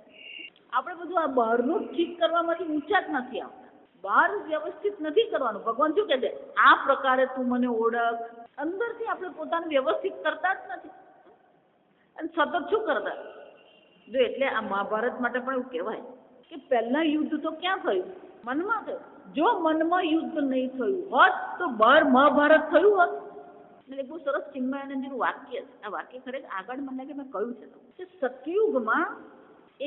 આપણે બધું આ બહારનું ઠીક કરવામાંથી ઊંચા જ નથી આવતા. બહાર વ્યવસ્થિત નથી કરવાનું. ભગવાન શું કહે છે? આ પ્રકારે તું મને ઓળખ. અંદરથી આપણે પોતાને વ્યવસ્થિત કરતા જ નથી અને સતત શું કરતા? જો એટલે આ મહાભારત માટે પણ એવું કહેવાય કે પહેલા યુદ્ધ તો ક્યાં થયું? મનમાં થયું. જો મનમાં યુદ્ધ નહીં થયું હોત તો બહાર મહાભારત થયું હોત. એટલે બહુ સરસ ચિન્મયાનંદજીનું વાક્ય છે. આ વાક્ય ખરેખર આગળ મને લાગે મેં કહ્યું છે કે સતયુગમાં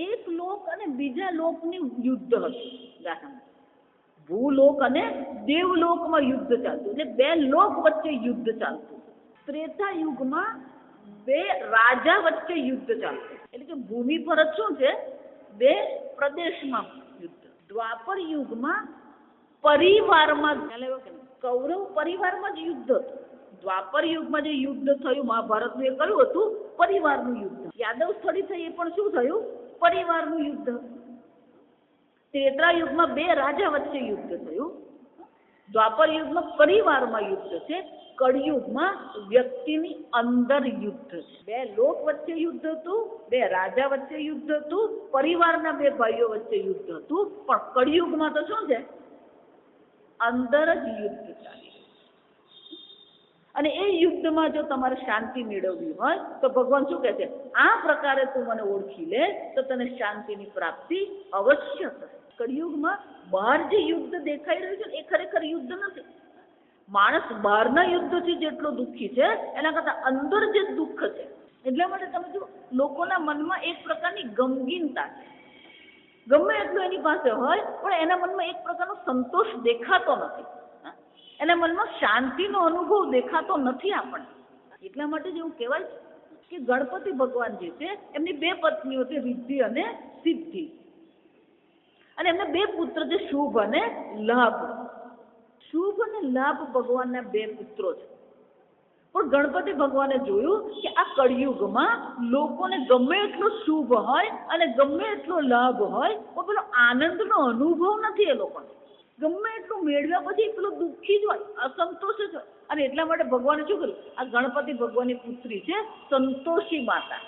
એક લોક અને બીજા લોકની યુદ્ધ હતું. ગાથામાં ભૂલોક અને દેવલોકમાં યુદ્ધ ચાલતું. એટલે બે લોક વચ્ચે યુદ્ધ ચાલતું. ત્રેતા યુગમાં બે રાજા વચ્ચે યુદ્ધ ચાલતું. એટલે કે ભૂમિ પર જ શું છે? બે પ્રદેશમાં યુદ્ધ. દ્વાપર યુગમાં પરિવારમાં, કૌરવ પરિવારમાં જ યુદ્ધ હતું. દ્વાપર યુગમાં જે યુદ્ધ થયું મહાભારતનું એ કયું હતું? પરિવારનું યુદ્ધ. યાદવ સ્થળી થઈ એ પણ શું થયું? પરિવારનું યુદ્ધ. ત્રેતા યુગમાં બે રાજા વચ્ચે યુદ્ધ થયું. દ્વાપર યુગમાં પરિવારમાં યુદ્ધ છે. કળિયુગમાં વ્યક્તિની અંદર યુદ્ધ છે. બે લોક વચ્ચે યુદ્ધ હતું, બે રાજા વચ્ચે યુદ્ધ હતું, પરિવારના બે ભાઈઓ વચ્ચે યુદ્ધ હતું. પણ કળિયુગમાં તો શું છે? અંદર જ યુદ્ધ ચાલે. અને એ યુદ્ધમાં જો તમારે શાંતિ મેળવવી હોય તો ભગવાન શું કહે છે? આ પ્રકારે તું મને ઓળખી લે તો તને શાંતિની પ્રાપ્તિ અવશ્ય થશે. કળિયુગમાં બહાર જે યુદ્ધ દેખાઈ રહ્યું છે એ ખરેખર યુદ્ધ નથી. માણસ બહારના યુદ્ધથી જેટલો દુઃખી છે એના કરતાં અંદર જે દુઃખ છે. એટલા માટે તમે જો લોકોના મનમાં એક પ્રકારની ગમગીનતા છે. ગમે એટલું એની પાસે હોય પણ એના મનમાં એક પ્રકારનો સંતોષ દેખાતો નથી. એના મનમાં શાંતિનો અનુભવ દેખાતો નથી આપણને. એટલા માટે જ એવું કહેવાય છે કે ગણપતિ ભગવાન જે છે એમની બે પત્નીઓ છે, રિદ્ધિ અને સિદ્ધિ. અને એમના બે પુત્ર છે, શુભ અને લાભ. શુભ અને લાભ ભગવાનના બે પુત્રો છે. પણ ગણપતિ ભગવાને જોયું કે આ કળિયુગમાં લોકોને ગમે એટલો શુભ હોય અને ગમે એટલો લાભ હોય પણ પેલો આનંદનો અનુભવ નથી એ લોકોને. ગમે એટલું મેળવ્યા પછી પેલો દુઃખી જ હોય, અસંતોષ જ હોય. અને એટલા માટે ભગવાને શું કર્યું? આ ગણપતિ ભગવાનની પુત્રી છે સંતોષી માતા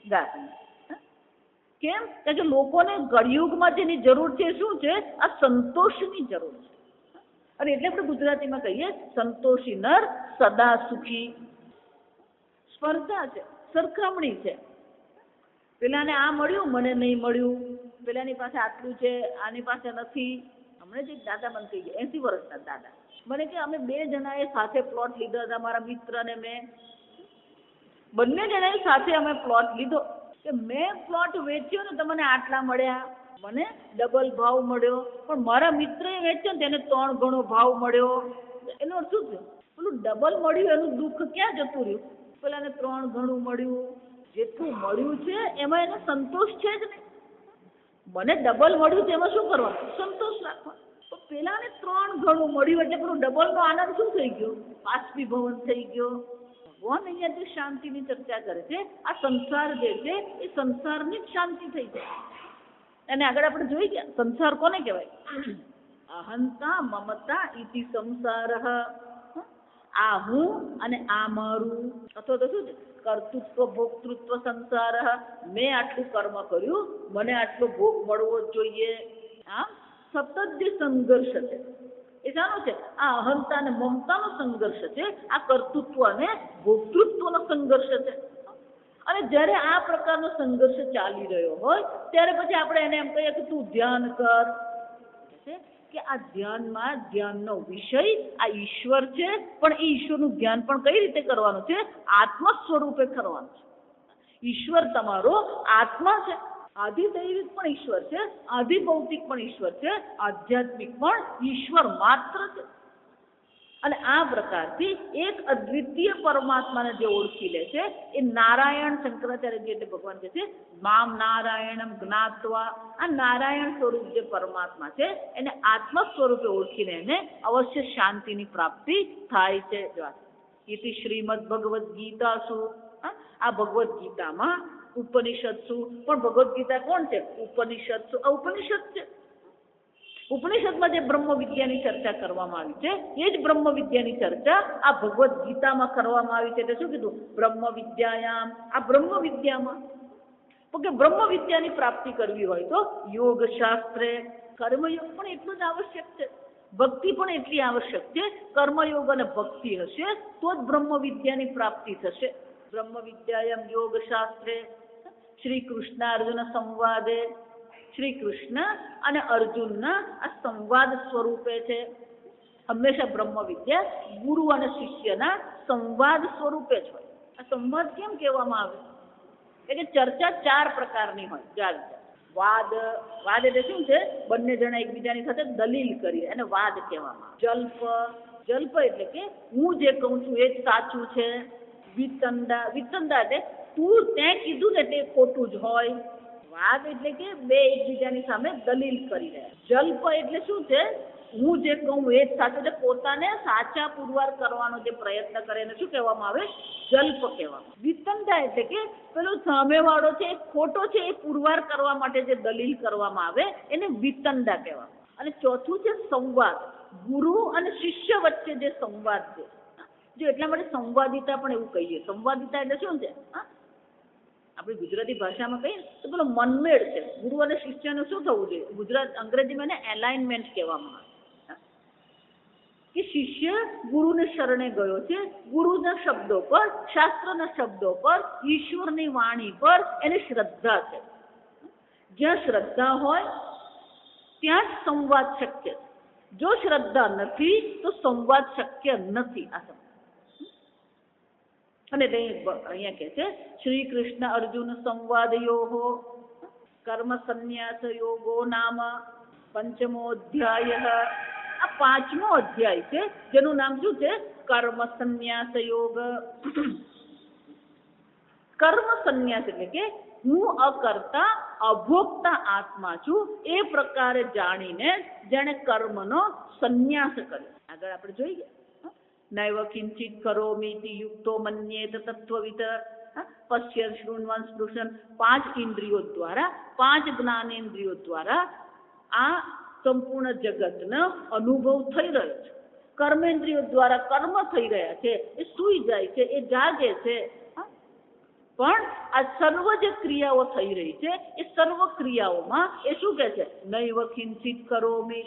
ગાતી. કેમ? કારણ કે લોકોને કળિયુગમાં જેની જરૂર છે શું છે? આ સંતોષની જરૂર છે. અને એટલે આપણે ગુજરાતીમાં કહીએ સંતોષી નર સદા સુખી. સ્પર્ધા છે, સરખામણી છે. પેલાને આ મળ્યું મને નહીં મળ્યું, પેલાની પાસે આટલું છે, આની પાસે નથી. હમણાં જ એક દાદા મને કહી ગયા, 80 વર્ષના દાદા મને કે અમે 2 જણાએ સાથે પ્લોટ લીધો હતા, મારા મિત્ર ને મેં, બંને જણાએ સાથે અમે પ્લોટ લીધો કે મેં પ્લોટ વેચ્યો ને તો મને આટલા મળ્યા, મને ડબલ ભાવ મળ્યો, પણ મારા મિત્રએ વેચ્યો ને તેને 3 ગણો ભાવ મળ્યો. એનો અર્થ શું થયો? પેલું ડબલ મળ્યું એનું દુઃખ ક્યાં જતું રહ્યું? પેલાને 3 ગણું મળ્યું. જેટલું મળ્યું છે એમાં એને સંતોષ છે જ નહીં. મને ડબલ મળ્યું છે એમાં શું કરવાનું? સંતોષ રાખવાનો. તો પેલાને 3 ગણું મળ્યું એટલે પેલું ડબલનો આનંદ શું થઈ ગયો? બાષ્પીભવન થઈ ગયો. ભગવાન અહીંયા જે શાંતિની ચર્ચા કરે છે, આ સંસાર જે છે એ સંસારની જ શાંતિ થઈ જાય. અને આગળ આપણે જોઈ ગયા સંસાર કોને કહેવાય? અહંતા મમતા ઇતિ સંસાર. આ હું અને આ મારું, અથવા તો શું છે? કર્તૃત્વ ભોક્તૃત્વ સંસાર. મેં આટલું કર્મ કર્યું, મને આટલો ભોગ મળવો જોઈએ. આમ સતત જે સંઘર્ષ છે એ શાનો છે? આ અહંતા અને મમતાનો સંઘર્ષ છે, આ કર્તૃત્વ અને ભોક્તૃત્વનો સંઘર્ષ છે. અને જ્યારે આ પ્રકારનો સંઘર્ષ ચાલી રહ્યો હોય ત્યારે પછી આપણે એને એમ કહીએ કે તું ધ્યાન કર, કે આ ધ્યાનમાં ધ્યાનનો વિષય આ ઈશ્વર છે, પણ એ ઈશ્વરનું ધ્યાન પણ કઈ રીતે કરવાનું છે? આત્મ સ્વરૂપે કરવાનું છે. ઈશ્વર તમારો આત્મા છે. આધિદૈવિક પણ ઈશ્વર છે, આધિભૌતિક પણ ઈશ્વર છે, આધ્યાત્મિક પણ ઈશ્વર માત્ર છે. અને આ પ્રકારથી એક અદ્વિતીય પરમાત્માને જે ઓળખી લે છે એ નારાયણ, શંકરાચાર્યજી એટલે ભગવાન કહે છે મામ નારાયણમ જ્ઞાત્વા. આ નારાયણ સ્વરૂપ જે પરમાત્મા છે એને આત્મ સ્વરૂપે ઓળખીને એને અવશ્ય શાંતિની પ્રાપ્તિ થાય છે. ઇતિ શ્રીમદ ભગવદ્ ગીતાસુ. આ ભગવદ્ ગીતામાં ઉપનિષદ શું? પણ ભગવદ્ ગીતા કોણ છે? ઉપનિષદ શું? આ ઉપનિષદ છે. ઉપનિષદમાં જે બ્રહ્મ વિદ્યાની ચર્ચા કરવામાં આવી છે એ જ બ્રહ્મ વિદ્યાની ચર્ચા આ ભગવદ્ ગીતામાં કરવામાં આવી છે. એટલે શું કીધું? બ્રહ્મ વિદ્યાયામ. આ બ્રહ્મ વિદ્યામાં કે બ્રહ્મ વિદ્યાની પ્રાપ્તિ કરવી હોય તો યોગ શાસ્ત્રે કર્મયોગ પણ એટલું જ આવશ્યક છે, ભક્તિ પણ એટલી આવશ્યક છે. કર્મયોગ અને ભક્તિ હશે તો જ બ્રહ્મ વિદ્યાની પ્રાપ્તિ થશે. બ્રહ્મ વિદ્યાયામ યોગ શાસ્ત્રે શ્રી કૃષ્ણ અર્જુન સંવાદે. શ્રી કૃષ્ણ અને અર્જુનના આ સંવાદ સ્વરૂપે છે. હંમેશા બ્રહ્મ વિદ્યા ગુરુ અને શિષ્યના સંવાદ સ્વરૂપે જ હોય. આ સંવાદ કેમ કહેવામાં આવે? એટલે ચર્ચા 4 પ્રકારની હોય. વાદ. વાદ એટલે શું છે? બંને જણા એકબીજાની સાથે દલીલ કરી અને વાદ કહેવામાં આવે. જલ્પ. જલ્પ એટલે કે હું જે કહું છું એ જ સાચું છે. વિતંડા. વિતંડા એટલે તું તે કીધું ને તે ખોટું જ હોય. વાદ એટલે કે બે એકબીજાની સામે દલીલ કરી રહ્યા. જલ્પ એટલે શું છે? હું જે કહું એ જ સાચું, એટલે પોતાને સાચા પુરવાર કરવાનો જે પ્રયત્ન કરે એને શું કહેવામાં આવે? જલ્પ કહેવામાં. વિતંડા એટલે કે પેલો સામેવાળો છે એ ખોટો છે એ પુરવાર કરવા માટે જે દલીલ કરવામાં આવે એને વિતંડા કહેવામાં. અને ચોથું છે સંવાદ. ગુરુ અને શિષ્ય વચ્ચે જે સંવાદ છે, જો એટલા માટે સંવાદિતા પણ એવું કહીએ. સંવાદિતા એટલે શું છે? આપણી ગુજરાતી ભાષામાં કહીએ તો પેલો મનમેળ છે. ગુરુ અને શિષ્યનું શું થવું જોઈએ? ગુજરાત અંગ્રેજીમાં એને એલાઇનમેન્ટ કહેવામાં આવે કે શિષ્ય ગુરુને શરણે ગયો છે, ગુરુના શબ્દો પર, શાસ્ત્રના શબ્દો પર, ઈશ્વરની વાણી પર એની શ્રદ્ધા છે. જ્યાં શ્રદ્ધા હોય ત્યાં જ સંવાદ શક્ય છે. જો શ્રદ્ધા નથી તો સંવાદ શક્ય નથી. આ અને અહીંયા કહે છે શ્રી કૃષ્ણ અર્જુન સંવાદયોઃ કર્મ સંન્યાસ યોગો નામ પંચમોધ્યાય. આ 5મો અધ્યાય છે જેનું નામ શું છે? કર્મ સંન્યાસ યોગ. કર્મ સંન્યાસ એટલે કે હું અકર્તા અભોક્તા આત્મા છું એ પ્રકારે જાણીને જેણે કર્મનો સંન્યાસ કર્યો. આગળ આપણે જોઈ ગયા નૈવ કિંચિત કરોમીતિ યુક્તો મન્યેત તત્વવિત. પશ્યન શૃણ્વન સ્પૃશન. 5 ઇન્દ્રિયો દ્વારા, 5 જ્ઞાનેન્દ્રિયો દ્વારા આ સંપૂર્ણ જગતનો અનુભવ થઈ રહ્યો છે. કર્મેન્દ્રિયો દ્વારા કર્મ થઈ રહ્યા છે. એ સૂઈ જાય છે, એ જાગે છે. પણ આ સર્વ જે ક્રિયાઓ થઈ રહી છે એ સર્વ ક્રિયાઓમાં એ શું કહે છે? નૈવ કિંચિત કરોમિ,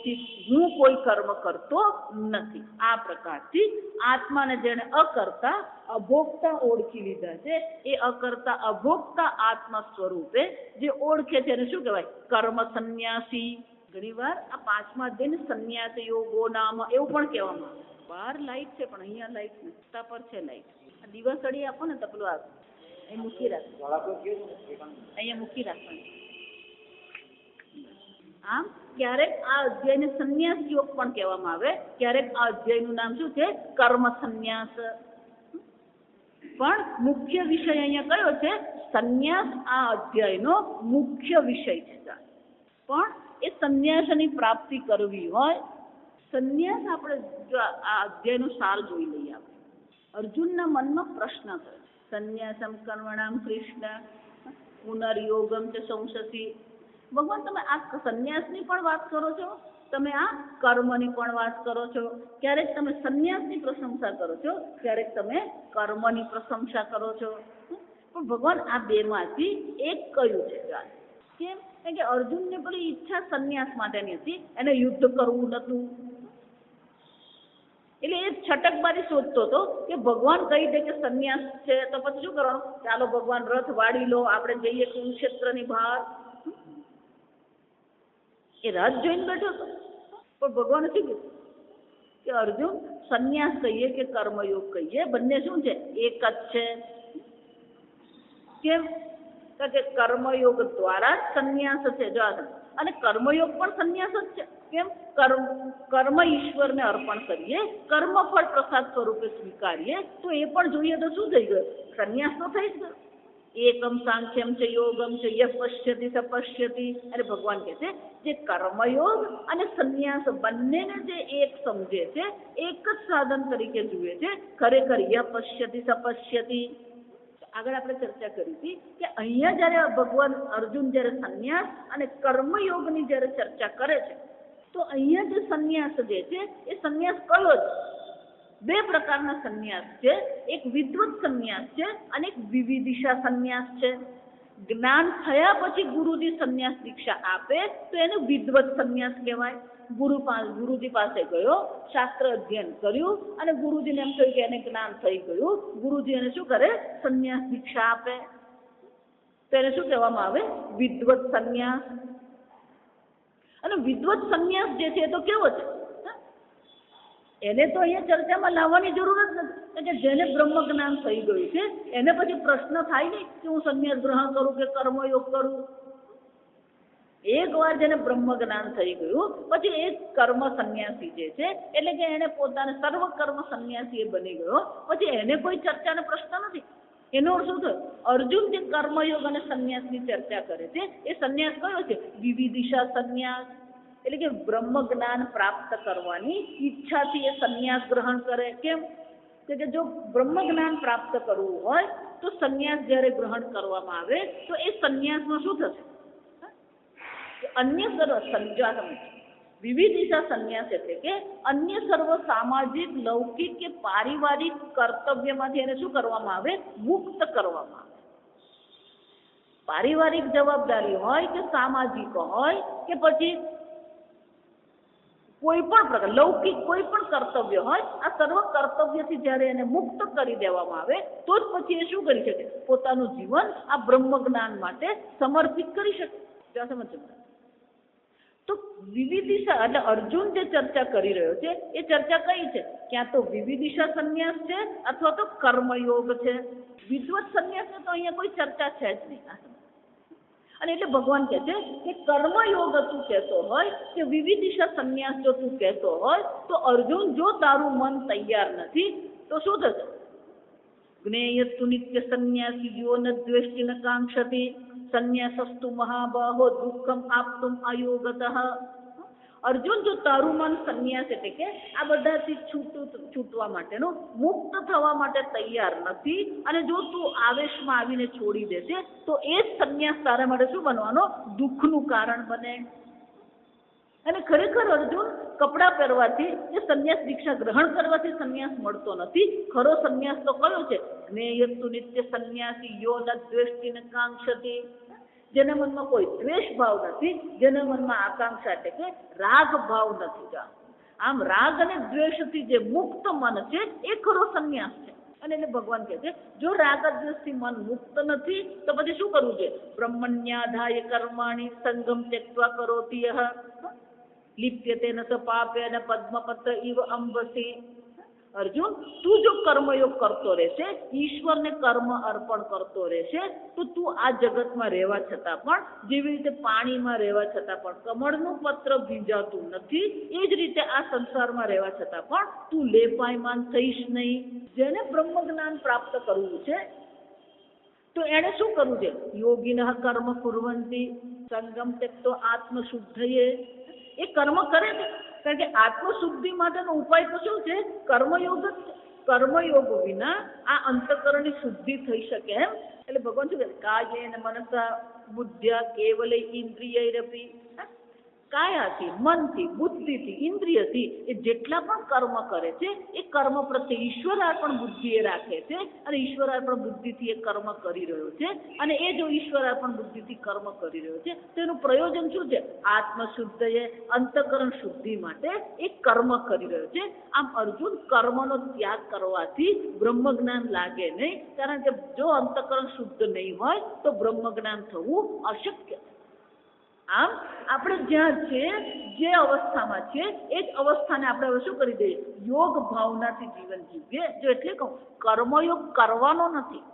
હું કોઈ કર્મ કરતો નથી. આ પ્રકારથી આત્માને જેને અકર્તા અભોગતા ઓળખી લીધા છે એ અકર્તા અભોગતા આત્મા સ્વરૂપે જે ઓળખે છે એને શું કહેવાય? કર્મ સંન્યાસી. ઘણી વાર આ 5મા અધ્યાયને સંન્યાસ યોગો નામ એવું પણ કહેવામાં આવે. બહાર લાઈટ છે પણ અહીંયા લાઈટ નથી, રસ્તા પર છે લાઈટ. આ દિવસ અડી આપો ને તો પેલું આવે અહીં મૂકી રાખવાનું, અહીંયા મૂકી રાખવાનું. આમ ક્યારેક આ અધ્યાયને સંન્યાસ યોગ પણ કહેવામાં આવે, ક્યારેક આ અધ્યાયનું નામ શું છે? કર્મ સંન્યાસ. પણ મુખ્ય વિષય અહીંયા કયો છે? સંન્યાસ આ અધ્યાયનો મુખ્ય વિષય છે. પણ એ સંન્યાસની પ્રાપ્તિ કરવી હોય, સંન્યાસ આપણે જો આ અધ્યાયનો સાર જોઈ લઈએ. આપણે અર્જુનના મનમાં પ્રશ્ન થયો, સંન્યાસમ કર્મણામ કૃષ્ણ પુનર્યોગમ ચ સંસસી. ભગવાન તમે આ સંન્યાસની પણ વાત કરો છો, તમે આ કર્મની પણ વાત કરો છો, ક્યારેક તમે સંન્યાસની પ્રશંસા કરો છો, ક્યારેક તમે કર્મની પ્રશંસા કરો છો. પણ ભગવાન આ બેમાંથી એક કયું છે? કેમ? કારણ કે અર્જુનને પેલી ઈચ્છા સંન્યાસ માટેની હતી, એને યુદ્ધ કરવું નતું. એટલે એ છટકબારી શોધતો હતો કે ભગવાન કહી દે કે સંન્યાસ છે તો પછી શું કરવાનું? ચાલો ભગવાન રથ વાળી લો, આપણે જઈએ કુરુક્ષેત્રની બહાર. એ રથ જોઈને બેઠો હતો. પણ ભગવાન શું કીધું કે અર્જુન સંન્યાસ કહીએ કે કર્મયોગ કહીએ, બંને શું છે? એક જ છે. કેમ? કારણ કે કર્મયોગ દ્વારા સંન્યાસ છે જો, અને કર્મયોગ પણ સંન્યાસ જ છે. કેમ? કર્મ ઈશ્વરને અર્પણ કરીએ, કર્મફળ પ્રસાદ સ્વરૂપે સ્વીકારીએ તો એ પણ જોઈએ તો શું થઈ ગયું? સંન્યાસ તો થઈ જ ગયો. એકમ સાંખ્યમ છે યોગમ છે યહ પશ્યતિ સ પશ્યતિ. અને ભગવાન કહે છે જે કર્મયોગ અને સંન્યાસ બંનેને જે એક સમજે છે, એક જ સાધન તરીકે જુએ છે, ખરેખર યહ પશ્યતિ સ પશ્યતિ. આગળ આપણે ચર્ચા કરી હતી કે અહીંયા જ્યારે ભગવાન અર્જુન જ્યારે સંન્યાસ અને કર્મયોગની જ્યારે ચર્ચા કરે છે તો અહીંયા જે સંન્યાસ જે છે એ સંન્યાસ કયો છે? બે પ્રકારના સંન્યાસ છે. એક વિદ્વત સંન્યાસ છે અને એક વિવિદિશા સંન્યાસ છે. જ્ઞાન થયા પછી ગુરુજી સંન્યાસ દીક્ષા આપે તો એને વિદ્વત સંન્યાસ કહેવાય. ગુરુજી પાસે ગયો, શાસ્ત્ર અધ્યયન કર્યું અને ગુરુજીને એમ થયું કે એને જ્ઞાન થઈ ગયું, ગુરુજી એને શું કરે? સંન્યાસ દીક્ષા આપે. તો એને શું કહેવામાં આવે? વિદ્વત સંન્યાસ. અને વિદ્વત સંન્યાસ જે છે એ તો કેવો છે? એને તો અહીંયા ચર્ચામાં લાવવાની જરૂર જ નથી કે જેને બ્રહ્મ જ્ઞાન થઈ ગયું છે એને પછી પ્રશ્ન થાય નહીં કે હું સંન્યાસ ગ્રહણ કરું કે કર્મયોગ કરું. એકવાર જેને બ્રહ્મ જ્ઞાન થઈ ગયું પછી એ કર્મ સંન્યાસી જે છે એટલે કે એને પોતાને સર્વ કર્મ સંન્યાસી એ બની ગયો, પછી એને કોઈ ચર્ચાનો પ્રશ્ન નથી. એનો અર્થ શું થયો? અર્જુન જે કર્મયોગ અને સંન્યાસની ચર્ચા કરે છે એ સંન્યાસ કયો છે? વિવિદિશા સંન્યાસ. એટલે કે બ્રહ્મ જ્ઞાન પ્રાપ્ત કરવાની ઈચ્છાથી એ સંન્યાસ ગ્રહણ કરે. કેમ? કે જો બ્રહ્મ જ્ઞાન પ્રાપ્ત કરવું હોય તો સંન્યાસ જ્યારે ગ્રહણ કરવામાં આવે તો એ સંન્યાસમાં શું થશે? અન્ય સર્વ સંન્યાસ, વિવિદિશા સંન્યાસ એટલે કે અન્ય સર્વ સામાજિક, લૌકિક કે પારિવારિક કર્તવ્યમાંથી એને શું કરવામાં આવે? મુક્ત કરવામાં આવે. પારિવારિક જવાબદારી હોય કે સામાજિક હોય કે પછી કોઈ પણ પ્રકાર લૌકિક કોઈ પણ કર્તવ્ય હોય, આ સર્વ કર્તવ્યથી જ્યારે એને મુક્ત કરી દેવામાં આવે તો જ પછી એ શું કરી શકે? પોતાનું જીવન આ બ્રહ્મ જ્ઞાન માટે સમર્પિત કરી શકે. સમજ? તો વિવિદિશા એટલે અર્જુન જે ચર્ચા કરી રહ્યો છે એ ચર્ચા કઈ છે? ક્યાં તો વિવિદિશા સંન્યાસ છે અથવા તો કર્મયોગ છે. વિદ્વત સંન્યાસની તો અહીંયા કોઈ ચર્ચા છે જ નહીં. અને એટલે ભગવાન કહે છે કે કર્મયોગ તું કહેતો હોય કે વિવિદિશા સંન્યાસ જો તું કહેતો હોય તો અર્જુન જો તારું મન તૈયાર નથી તો શું થશે? જ્ઞેયસ્તુ નિત્ય સંન્યાસી યો ન દ્વેષ્ટિ ન કાંક્ષતિ સંન્યાસસ્તુ મહાબાહો દુઃખમ આપતુમ અયોગતઃ. અર્જુન જો તારું મન સંન્યાસ એટલે કે આ બધાથી છૂટવા માટેનું, મુક્ત થવા માટે તૈયાર નથી અને જો તું આવેશમાં આવીને છોડી દેશે તો એ જ સંન્યાસ તારા માટે શું બનવાનો? દુઃખનું કારણ બને. અને ખરેખર અર્જુન કપડાં પહેરવાથી કે સંન્યાસ દીક્ષા ગ્રહણ કરવાથી સંન્યાસ મળતો નથી. ખરો સંન્યાસ તો કયો છે? જ્ઞેયસ્તુ નિત્ય સંન્યાસી યો ન દ્વેષ્ટિ ન કાંક્ષતિ. જેના મનમાં કોઈ દ્વેષ ભાવ નથી, જેના મનમાં આકાંક્ષા એટલે કે રાગ ભાવ નથી. આમ રાગ અને દ્વેષથી જે મુક્ત મન છે એ ખરો સંન્યાસ છે. અને એટલે ભગવાન કહે છે જો રાગ દ્વેષથી મન મુક્ત નથી તો પછી શું કરવું છે? બ્રહ્મણ્યાધાય કર્માણિ સંગમ ત્યક્ત્વા કરોતિ યઃ લિપ્યતે ન સ પાપેન પદ્મપત્ર ઇવ અંબસી. અર્જુન, તું જો કર્મયોગ કરતો રહેશે, ઈશ્વરને કર્મ અર્પણ કરતો રહેશે, તો તું આ જગતમાં રહેવા છતાં પણ જેવી રીતે પાણીમાં રહેવા છતાં પણ કમળનું પત્ર ભીંજાતું નથી, એ જ રીતે આ સંસારમાં રહેવા છતાં પણ તું લેપાયમાન થઈશ નહીં. જેને બ્રહ્મ જ્ઞાન પ્રાપ્ત કરવું છે તો એણે શું કરવું છે? યોગિનઃ કર્મ કુર્વંતિ સંગમ ત્યક્તો આત્મશુદ્ધયે. એ કર્મ કરે છે કારણ કે આત્મશુદ્ધિ માટેનો ઉપાય તો શું છે? કર્મયોગ જ છે. કર્મયોગ વિના આ અંતઃકરણની શુદ્ધિ થઈ શકે એમ. એટલે ભગવાન શું કહે? કાયેન મનસા બુદ્ધ્યા કેવલે ઇન્દ્રિયૈરપી. કાયાથી, મનથી, બુદ્ધિથી, ઇન્દ્રિયથી એ જેટલા પણ કર્મ કરે છે એ કર્મ પ્રત્યે ઈશ્વરાર્પણ બુદ્ધિ એ રાખે છે અને ઈશ્વરાર્પણ બુદ્ધિથી એ કર્મ કરી રહ્યો છે. અને એ જો ઈશ્વરાર્પણ બુદ્ધિથી કર્મ કરી રહ્યો છે તેનું પ્રયોજન શું છે? આત્મશુદ્ધ એ અંતઃકરણ શુદ્ધિ માટે એ કર્મ કરી રહ્યો છે. આમ અર્જુન, કર્મનો ત્યાગ કરવાથી બ્રહ્મ જ્ઞાન લાગે નહીં, કારણ કે જો અંતઃકરણ શુદ્ધ નહીં હોય તો બ્રહ્મ જ્ઞાન થવું અશક્ય. આમ આપણે જ્યાં છે, જે અવસ્થામાં છે એ જ અવસ્થાને આપણે હવે શું કરી દઈએ? યોગ ભાવનાથી જીવન જીવીએ. જો એટલે કહું, કર્મયોગ કરવાનો નથી,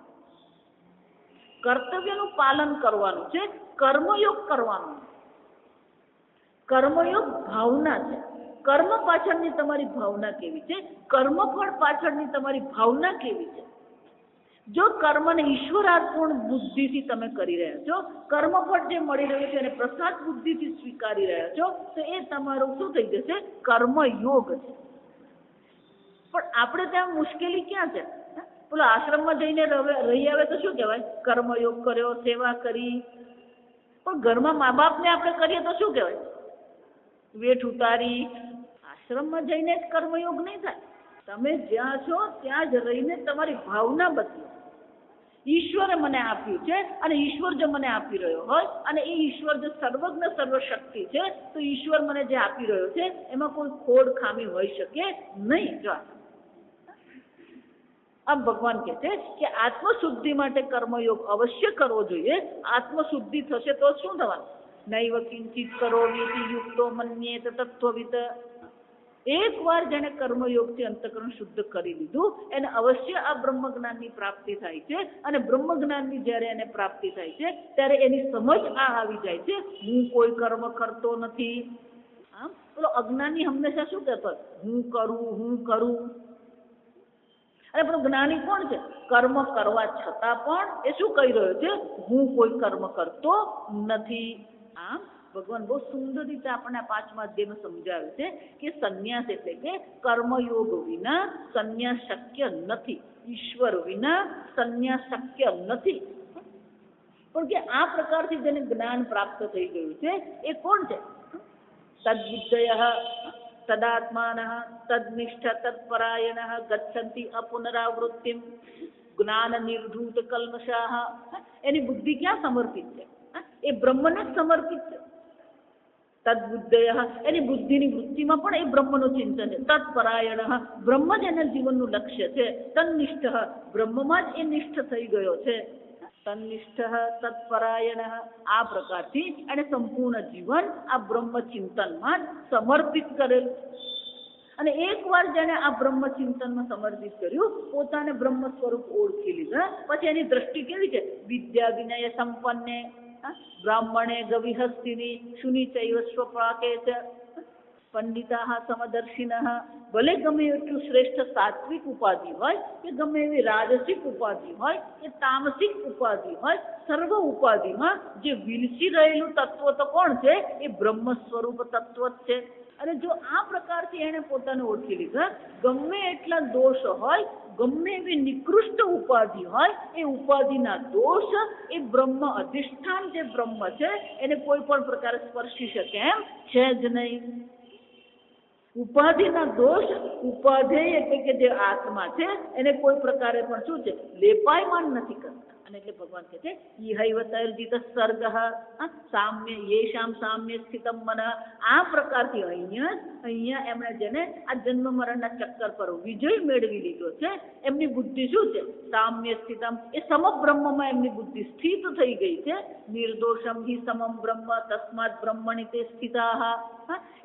કર્તવ્યનું પાલન કરવાનું છે, કર્મયોગ કરવાનો. કર્મયોગ ભાવના છે. કર્મ પાછળની તમારી ભાવના કેવી છે? કર્મફળ પાછળની તમારી ભાવના કેવી છે? જો કર્મને ઈશ્વરાર્પણ બુદ્ધિથી તમે કરી રહ્યા છો, કર્મફળ જે મળી રહ્યું છે એને પ્રસાદ બુદ્ધિથી સ્વીકારી રહ્યા છો, તો એ તમારું શું થઈ જશે? કર્મયોગ છે. પણ આપણે ત્યાં મુશ્કેલી ક્યાં છે? પેલો આશ્રમમાં જઈને રહી આવે તો શું કહેવાય? કર્મયોગ કર્યો, સેવા કરી. પણ ઘરમાં મા બાપને આપણે કરીએ તો શું કહેવાય? વેઠ ઉતારી. આશ્રમમાં જઈને જ કર્મયોગ નહીં થાય. તમે જ્યાં છો ત્યાં જ રહીને તમારી ભાવના બદલો. ઈશ્વરે મને આપ્યું છે અને ઈશ્વર જો મને આપી રહ્યો હોય અને એ ઈશ્વર જો સર્વજ્ઞ સર્વશક્તિ છે તો ઈશ્વર મને જે આપી રહ્યો છે એમાં કોઈ ખોડ ખામી હોઈ શકે નહીં. જો આમ ભગવાન કહે છે કે આત્મશુદ્ધિ માટે કર્મયોગ અવશ્ય કરવો જોઈએ. આત્મશુદ્ધિ થશે તો શું થવાનું? નૈવ કિંચિત કરોમિતિ યુક્તો મન્યેત તત્વવિત. એકવાર જેને કર્મયોગથી અંતઃકરણ શુદ્ધ કરી લીધું એને અવશ્ય આ બ્રહ્મ જ્ઞાનની પ્રાપ્તિ થાય છે. અને બ્રહ્મ જ્ઞાનની જ્યારે એને પ્રાપ્તિ થાય છે ત્યારે એની સમજ આ આવી જાય છે, હું કોઈ કર્મ કરતો નથી. આમ પેલો અજ્ઞાની હંમેશા શું કહેતો? હું કરું. અને પેલો જ્ઞાની કોણ છે? કર્મ કરવા છતાં પણ એ શું કહી રહ્યો છે? હું કોઈ કર્મ કરતો નથી. આમ ભગવાન બહુ સુંદર રીતે આપણને 5મા અધ્યાયમાં સમજાવે છે કે સંન્યાસ એટલે કે કર્મયોગ વિના સંન્યાસ શક્ય નથી. ઈશ્વર વિના સંન્યાસ શક્ય નથી. પણ કે આ પ્રકારથી જેને જ્ઞાન પ્રાપ્ત થઈ ગયું છે એ કોણ છે? તદ્વિદ્યઃ તદાત્માનઃ તદ્નિષ્ઠ તત્પરાયણઃ ગચ્છન્તિ અપુનરાવૃત્તિમ જ્ઞાન નિર્ધૂત કલ્મષાઃ. એની બુદ્ધિ ક્યાં સમર્પિત છે? એ બ્રહ્મને જ સમર્પિત છે. તદ્બુદ્ધયઃ, એની બુદ્ધિની વૃત્તિમાં પણ એ બ્રહ્મનું ચિંતન છે. તત્પરાયણઃ, બ્રહ્મ જ એના જીવનનું લક્ષ્ય છે. તન્નિષ્ઠ, બ્રહ્મમાં જ એ નિષ્ઠ થઈ ગયો છે. તન્નિષ્ઠ તત્પરાયણઃ, આ પ્રકારથી એને સંપૂર્ણ જીવન આ બ્રહ્મ ચિંતનમાં જ સમર્પિત કરેલું. અને એકવાર જેને આ બ્રહ્મ ચિંતનમાં સમર્પિત કર્યું, પોતાને બ્રહ્મ સ્વરૂપ ઓળખી લીધા, પછી એની દ્રષ્ટિ કેવી છે? વિદ્યા વિનય સંપન્ને બ્રાહ્મણે ગવિહસ્તિની શુનિચૈવ સ્વપાકે છે પંડિતાઃ સમદર્શિનઃ. ભલે ગમે એટલું શ્રેષ્ઠ સાત્વિક ઉપાધિ હોય કે ગમે એવી રાજસિક ઉપાધિ હોય કે તામસિક ઉપાધિ હોય, સર્વ ઉપાધિમાં જે વિલસી રહેલું તત્વ તો કોણ છે? એ બ્રહ્મ સ્વરૂપ તત્વ જ છે. અને જો આ પ્રકારથી એણે પોતાને ઓળખી લીધા, ગમે એટલા દોષ હોય, ગમે એવી નિકૃષ્ટ ઉપાધિ હોય, એ ઉપાધિના દોષ એ બ્રહ્મ અધિષ્ઠાન જે બ્રહ્મ છે એને કોઈ પણ પ્રકારે સ્પર્શી શકે એમ છે જ નહીં. ઉપાધિના દોષ, ઉપાધેય એટલે કે જે આત્મા છે એને કોઈ પ્રકારે પણ શું છે લેપાયમાન નથી કરતા. અને એટલે ભગવાન કહે છે ઈહૈવ તર્જિત સર્ગઃ સામ્ય યેષામ સામ્ય સ્થિતમ મન. આ પ્રકારથી અહીંયા એમણે જેને આ જન્મ મરણના ચક્કર પર વિજય મેળવી લીધો છે, એમની બુદ્ધિ શું છે સામ્ય સ્થિતમ, એ સમબ્રહ્મમાં એમની બુદ્ધિ સ્થિત થઈ ગઈ છે. નિર્દોષમ હિ સમમ બ્રહ્મ તસ્માત બ્રહ્મણિ તે સ્થિતાઃ.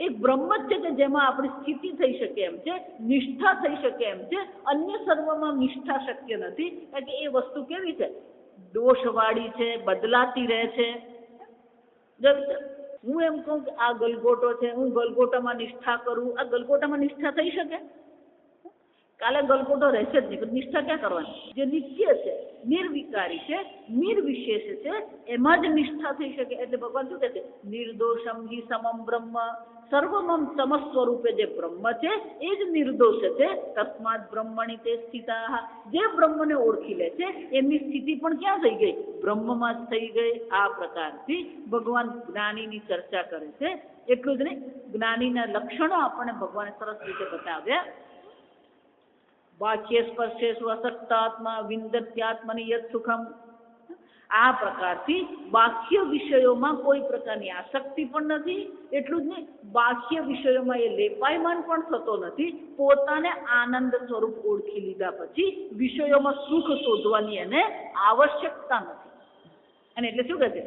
એક બ્રહ્મ જ છે કે જેમાં આપણી સ્થિતિ થઈ શકે એમ છે, નિષ્ઠા થઈ શકે એમ છે. અન્ય સર્વમાં નિષ્ઠા શક્ય નથી, કારણ કે એ વસ્તુ કેવી છે દોષવાળી છે, બદલાતી રહે છે. હું એમ કહું કે આ ગલગોટો છે, હું ગલગોટામાં નિષ્ઠા કરું, આ ગલગોટામાં નિષ્ઠા થઈ શકે? કાલે ગલગોટો રહેશે જ નહીં, પણ નિષ્ઠા ક્યાં કરવાની? જે નિત્ય છે, નિર્વિકારી છે, નિર્વિશેષ છે, એમાં જ નિષ્ઠા થઈ શકે. એટલે ભગવાન શું કહે છે નિર્દોષમ હિ સમમ બ્રહ્મ, સર્વમમ સમ સ્વરૂપે જે બ્રહ્મ છે એ જ નિર્દોષ છે. તસ્માત બ્રહ્મણિ તે સ્થિતાઃ, જે બ્રહ્મને ઓળખી લે છે એમની સ્થિતિ પણ ક્યાં થઈ ગઈ બ્રહ્મમાં જ થઈ ગઈ. આ પ્રકારથી ભગવાન જ્ઞાનીની ચર્ચા કરે છે. એટલું જ નહીં, જ્ઞાનીના લક્ષણો આપણને ભગવાને સરસ રીતે બતાવ્યા. બાહ્ય સ્પર્શેષુ અસક્તાત્મા વિંદત્યાત્મનિ યત સુખમ. આ પ્રકારથી બાહ્ય વિષયોમાં કોઈ પ્રકારની આસક્તિ પણ નથી. એટલું જ નહીં, બાહ્ય વિષયોમાં એ લેપાયમાન પણ થતો નથી. પોતાને આનંદ સ્વરૂપ ઓળખી લીધા પછી વિષયોમાં સુખ શોધવાની એને આવશ્યકતા નથી. અને એટલે શું કહે છે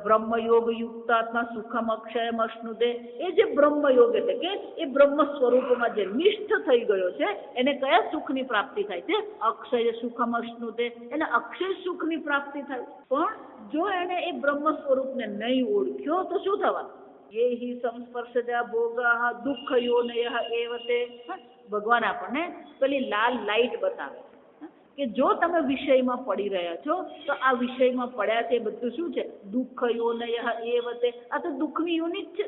બ્રહ્મયોગ યુક્તાત્મા સુખમ અક્ષયમ અશ્નુદે. એ જે બ્રહ્મયોગ એટલે કે એ બ્રહ્મ સ્વરૂપમાં જે નિષ્ઠ થઈ ગયો છે એને કયા સુખની પ્રાપ્તિ થાય છે? અક્ષય સુખમ અશ્નુદે, એને અક્ષય સુખની પ્રાપ્તિ થાય. પણ જો એને એ બ્રહ્મ સ્વરૂપને નહીં ઓળખ્યો તો શું થવાનું? ये ही संस्पर्शजा भोगा दुख योनय एवते. ભગવાન આપણને પેલી લાલ લાઈટ બતાવે કે જો તમે વિષયમાં પડી રહ્યા છો તો આ વિષયમાં પડ્યા તે બધું શું છે દુઃખ યોનય એવતે. આ તો દુઃખની યોનિ જ છે.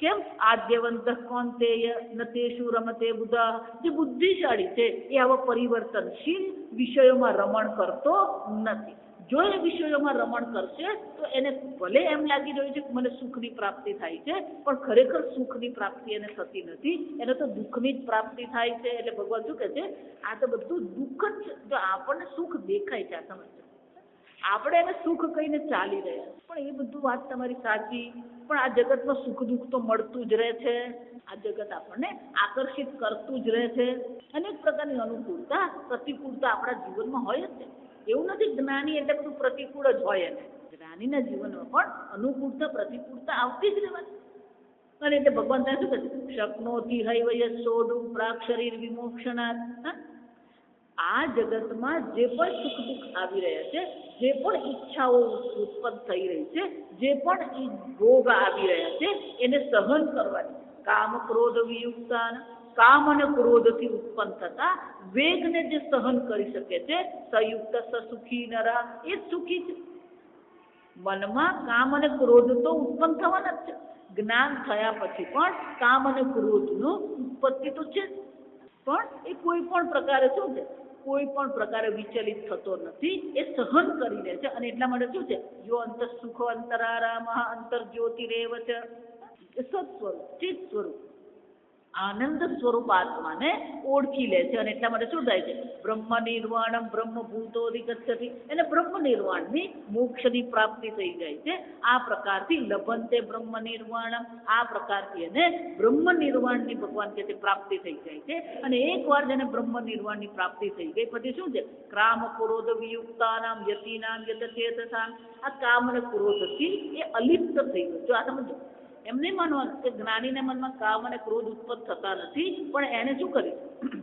કેમ? આદ્યવંત કોંતેય નતેષુ રમતે બુધા. જે બુદ્ધિશાળી છે એ આવા પરિવર્તનશીલ વિષયોમાં રમણ કરતો નથી. જો એ વિષયોમાં રમણ કરશે તો એને ભલે એમ લાગી રહ્યું છે કે મને સુખની પ્રાપ્તિ થાય છે, પણ ખરેખર સુખની પ્રાપ્તિ એને થતી નથી. એને તો દુઃખની જ પ્રાપ્તિ થાય છે. એટલે ભગવાન શું કહે છે? આ તો બધું દુઃખ જ છે. જો આપણને સુખ દેખાય છે, આ સમજો, આપણે એને સુખ કહીને ચાલી રહ્યા, પણ એ બધું વાત તમારી સાચી. પણ આ જગતમાં સુખ દુઃખ તો મળતું જ રહે છે. આ જગત આપણને આકર્ષિત કરતું જ રહે છે. અનેક પ્રકારની અનુકૂળતા પ્રતિકૂળતા આપણા જીવનમાં હોય જ છે. એવું નથી જ્ઞાની એટલે બધું પ્રતિકૂળ જ હોય. એને જ્ઞાનીના જીવનમાં પણ અનુકૂળતા પ્રતિકૂળતા આવતી જ રહેવાની. અને એટલે ભગવાન ત્યાં શું કહે? શક્નોતિ હૈવય સોઢું પ્રાક શરીર વિમોક્ષણાત. આ જગતમાં જે પણ સુખ દુઃખ આવી રહ્યા છે, જે પણ ઈચ્છાઓ ઉત્પન્ન થઈ રહી છે, જે પણ ભોગ આવી રહ્યા છે, એને સહન કરવાની. કામ ક્રોધ વિયુક્તાન, કામ અને ક્રોધથી ઉત્પન્ન થતા વેગને જે સહન કરી શકે છે, સંયુક્ત સુખી નરા, એ જ સુખી છે. મનમાં કામ અને ક્રોધ તો ઉત્પન્ન થવાના જ છે. જ્ઞાન થયા પછી પણ કામ અને ક્રોધનું ઉત્પત્તિ તો છે, પણ એ કોઈ પણ પ્રકારે શું છે? કોઈ પણ પ્રકારે વિચલિત થતો નથી. એ સહન કરી લે છે. અને એટલા માટે શું છે? યો અંતર સુખો અંતરારામ અંતર જ્યોતિરેવ છે. એ સત્સ્વરૂપ ચિત્ત સ્વરૂપ આનંદ સ્વરૂપ આત્માને ઓળખી લે છે. અને એટલા માટે શું થાય છે? બ્રહ્મ નિર્વાણમ બ્રહ્મભૂતોધિગચ્છતિ. એને બ્રહ્મ નિર્વાણની મોક્ષની પ્રાપ્તિ થઈ જાય છે. આ પ્રકારથી લભંતે બ્રહ્મ નિર્વાણમ. આ પ્રકારથી એને બ્રહ્મ નિર્વાણની ભગવાન કે પ્રાપ્તિ થઈ જાય છે. અને એકવાર જેને બ્રહ્મ નિર્વાણની પ્રાપ્તિ થઈ ગઈ પછી શું છે? ક્રામ ક્રોધ વિયુક્તાનામ યતિનામ યતચેતસામ. આ કામ અને ક્રોધથી એ અલિપ્ત થઈ ગયો. જો આ સમજો, એમ નહીં માનવાનું કે જ્ઞાનીના મનમાં કામ અને ક્રોધ ઉત્પન્ન થતા નથી, પણ એને શું કર્યું?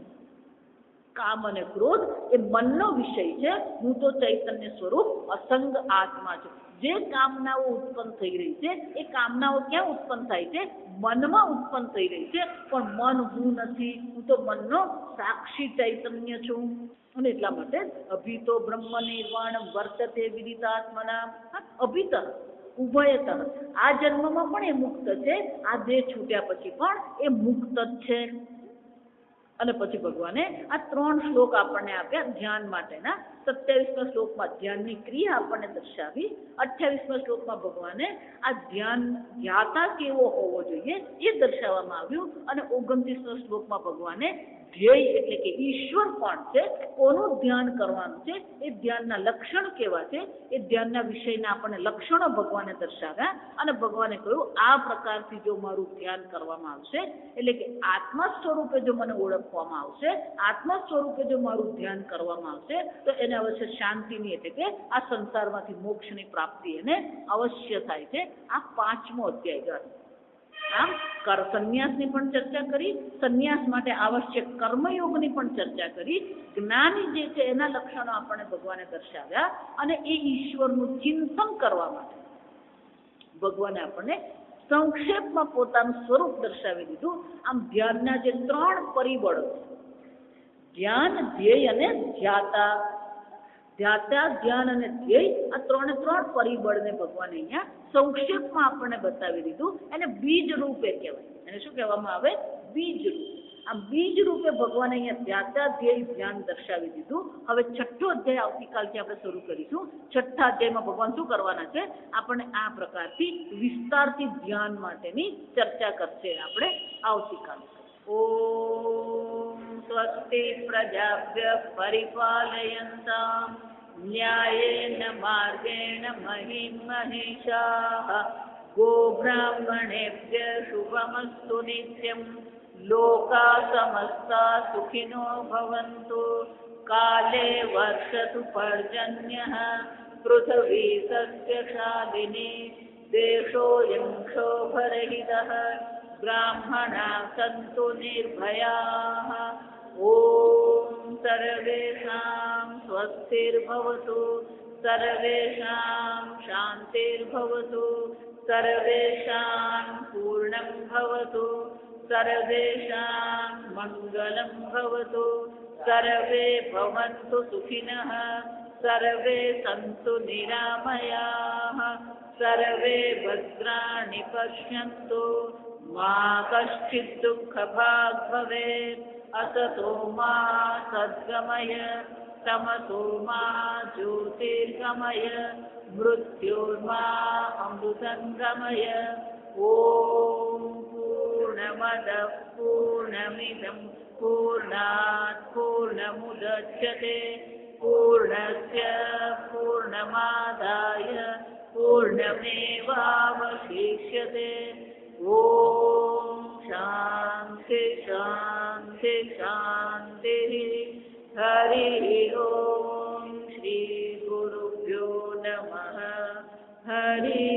કામ અને ક્રોધ એ મનનો વિષય છે. હું તો ચૈતન્ય સ્વરૂપ અસંગ આત્મા છું. જે કામનાઓ ઉત્પન્ન થઈ રહી છે એ કામનાઓ ક્યાં ઉત્પન્ન થાય છે? મનમાં ઉત્પન્ન થઈ રહી છે. પણ મન હું નથી. હું તો મનનો સાક્ષી ચૈતન્ય છું. અને એટલા માટે અભિતો બ્રહ્મ નિર્વાણ વર્તતે વિદિતાત્મના. અભિત ઉભયતઃ આ જન્મમાં પણ એ મુક્ત છે, આ દેહ છૂટ્યા પછી પણ એ મુક્ત જ છે. અને પછી ભગવાને આ 3 શ્લોક આપણને આપ્યા ધ્યાન માટેના. 27મા શ્લોકમાં ધ્યાનની ક્રિયા આપણને દર્શાવી. 28મા શ્લોકમાં ભગવાને આ ધ્યાતા કેવો હોવો જોઈએ એ દર્શાવવામાં આવ્યું. અને 29મા શ્લોકમાં ભગવાને ધ્યેય એટલે કે ઈશ્વર કોણ છે, કોનું ધ્યાન કરવાનું છે, એ ધ્યાનના લક્ષણ કેવા છે, એ ધ્યાનના વિષયના આપણને લક્ષણો ભગવાને દર્શાવ્યા. અને ભગવાને કહ્યું આ પ્રકારથી જો મારું ધ્યાન કરવામાં આવશે, એટલે કે આત્મા સ્વરૂપે જો મને ઓળખવામાં આવશે, આત્મા સ્વરૂપે જો મારું ધ્યાન કરવામાં આવશે, તો એને અવશ્ય શાંતિની એટલે કે આ સંસારમાંથી મોક્ષની પ્રાપ્તિ એને અવશ્ય થાય છે. આ 5મો અધ્યાય. આમ સંન્યાસની પણ ચર્ચા કરી, સંન્યાસ માટે આવશ્યક કર્મયોગની પણ ચર્ચા કરી, જ્ઞાની જે છે એના લક્ષણો આપણને ભગવાને દર્શાવ્યા. અને એ ઈશ્વરનું ચિંતન કરવા માટે ભગવાને આપણને સંક્ષેપમાં પોતાનું સ્વરૂપ દર્શાવી દીધું. આમ ધ્યાનના જે 3 પરિબળો, ધ્યાન, ધ્યેય અને ધ્યાતા. ધ્યાતા, ધ્યાન અને ધ્યેય, આ 3 પરિબળને ભગવાને અહીંયા સંક્ષેપમાં આપણને બતાવી દીધું. એને બીજ રૂપે કહેવાય. એને શું કહેવામાં આવે? બીજ રૂપ. આ બીજ રૂપે ભગવાને અહીંયા ધ્યાતા, ધ્યેય, ધ્યાન દર્શાવી દીધું. હવે 6ઠ્ઠો અધ્યાય આવતીકાલથી આપણે શરૂ કરીશું. 6ઠ્ઠા અધ્યાયમાં ભગવાન શું કરવાના છે? આપણને આ પ્રકારથી વિસ્તારથી ધ્યાન માટેની ચર્ચા કરશે. આપણે આવતીકાલે. ઓમ સ્વસ્તિ પ્રજાભ્ય પરિપાલયન્તામ ન્યાયેન માર્ગેણ મહિમ મહિષાઃ ગોબ્રાહ્મણેભ્ય શુભમસ્તુ નિત્યં લોકા સમસ્તા સુખિનો ભવન્તુ કાલે વર્ષતુ પર્જન્યઃ પૃથ્વી સસ્યશાલિની દેશોऽયં ક્ષોભરહિતઃ બ્રાહ્મણા સન્તુ નિર્ભયાઃ ઓમ સર્વેષાં સ્વસ્તિર્ભવતુ સર્વેષાં શાંતિર્ભવતુ સર્વેષાં પૂર્ણં ભવતુ સર્વેષાં મંગલં ભવતુ સર્વે ભવन्तુ સુખિનઃ સર્વે સन्तુ નિરામયાઃ સર્વે ભદ્રાણિ પશ્યन्तુ મા કશ્ચિत् દુઃખભાગ્ ભવેत् असतो मा सद्गमय तमसो मा ज्योतिर्गमय मृत्योर्मा अमृतङ्गमय ॐ पूर्णमदः पूर्णमिदं पूर्णात् पूर्णमुदच्यते पूर्णस्य पूर्णमादाय पूर्णमेवावशिष्यते ॐ शान्ति शान्ति शान्तिः हरिः ॐ श्री गुरुभ्यो नमः हरि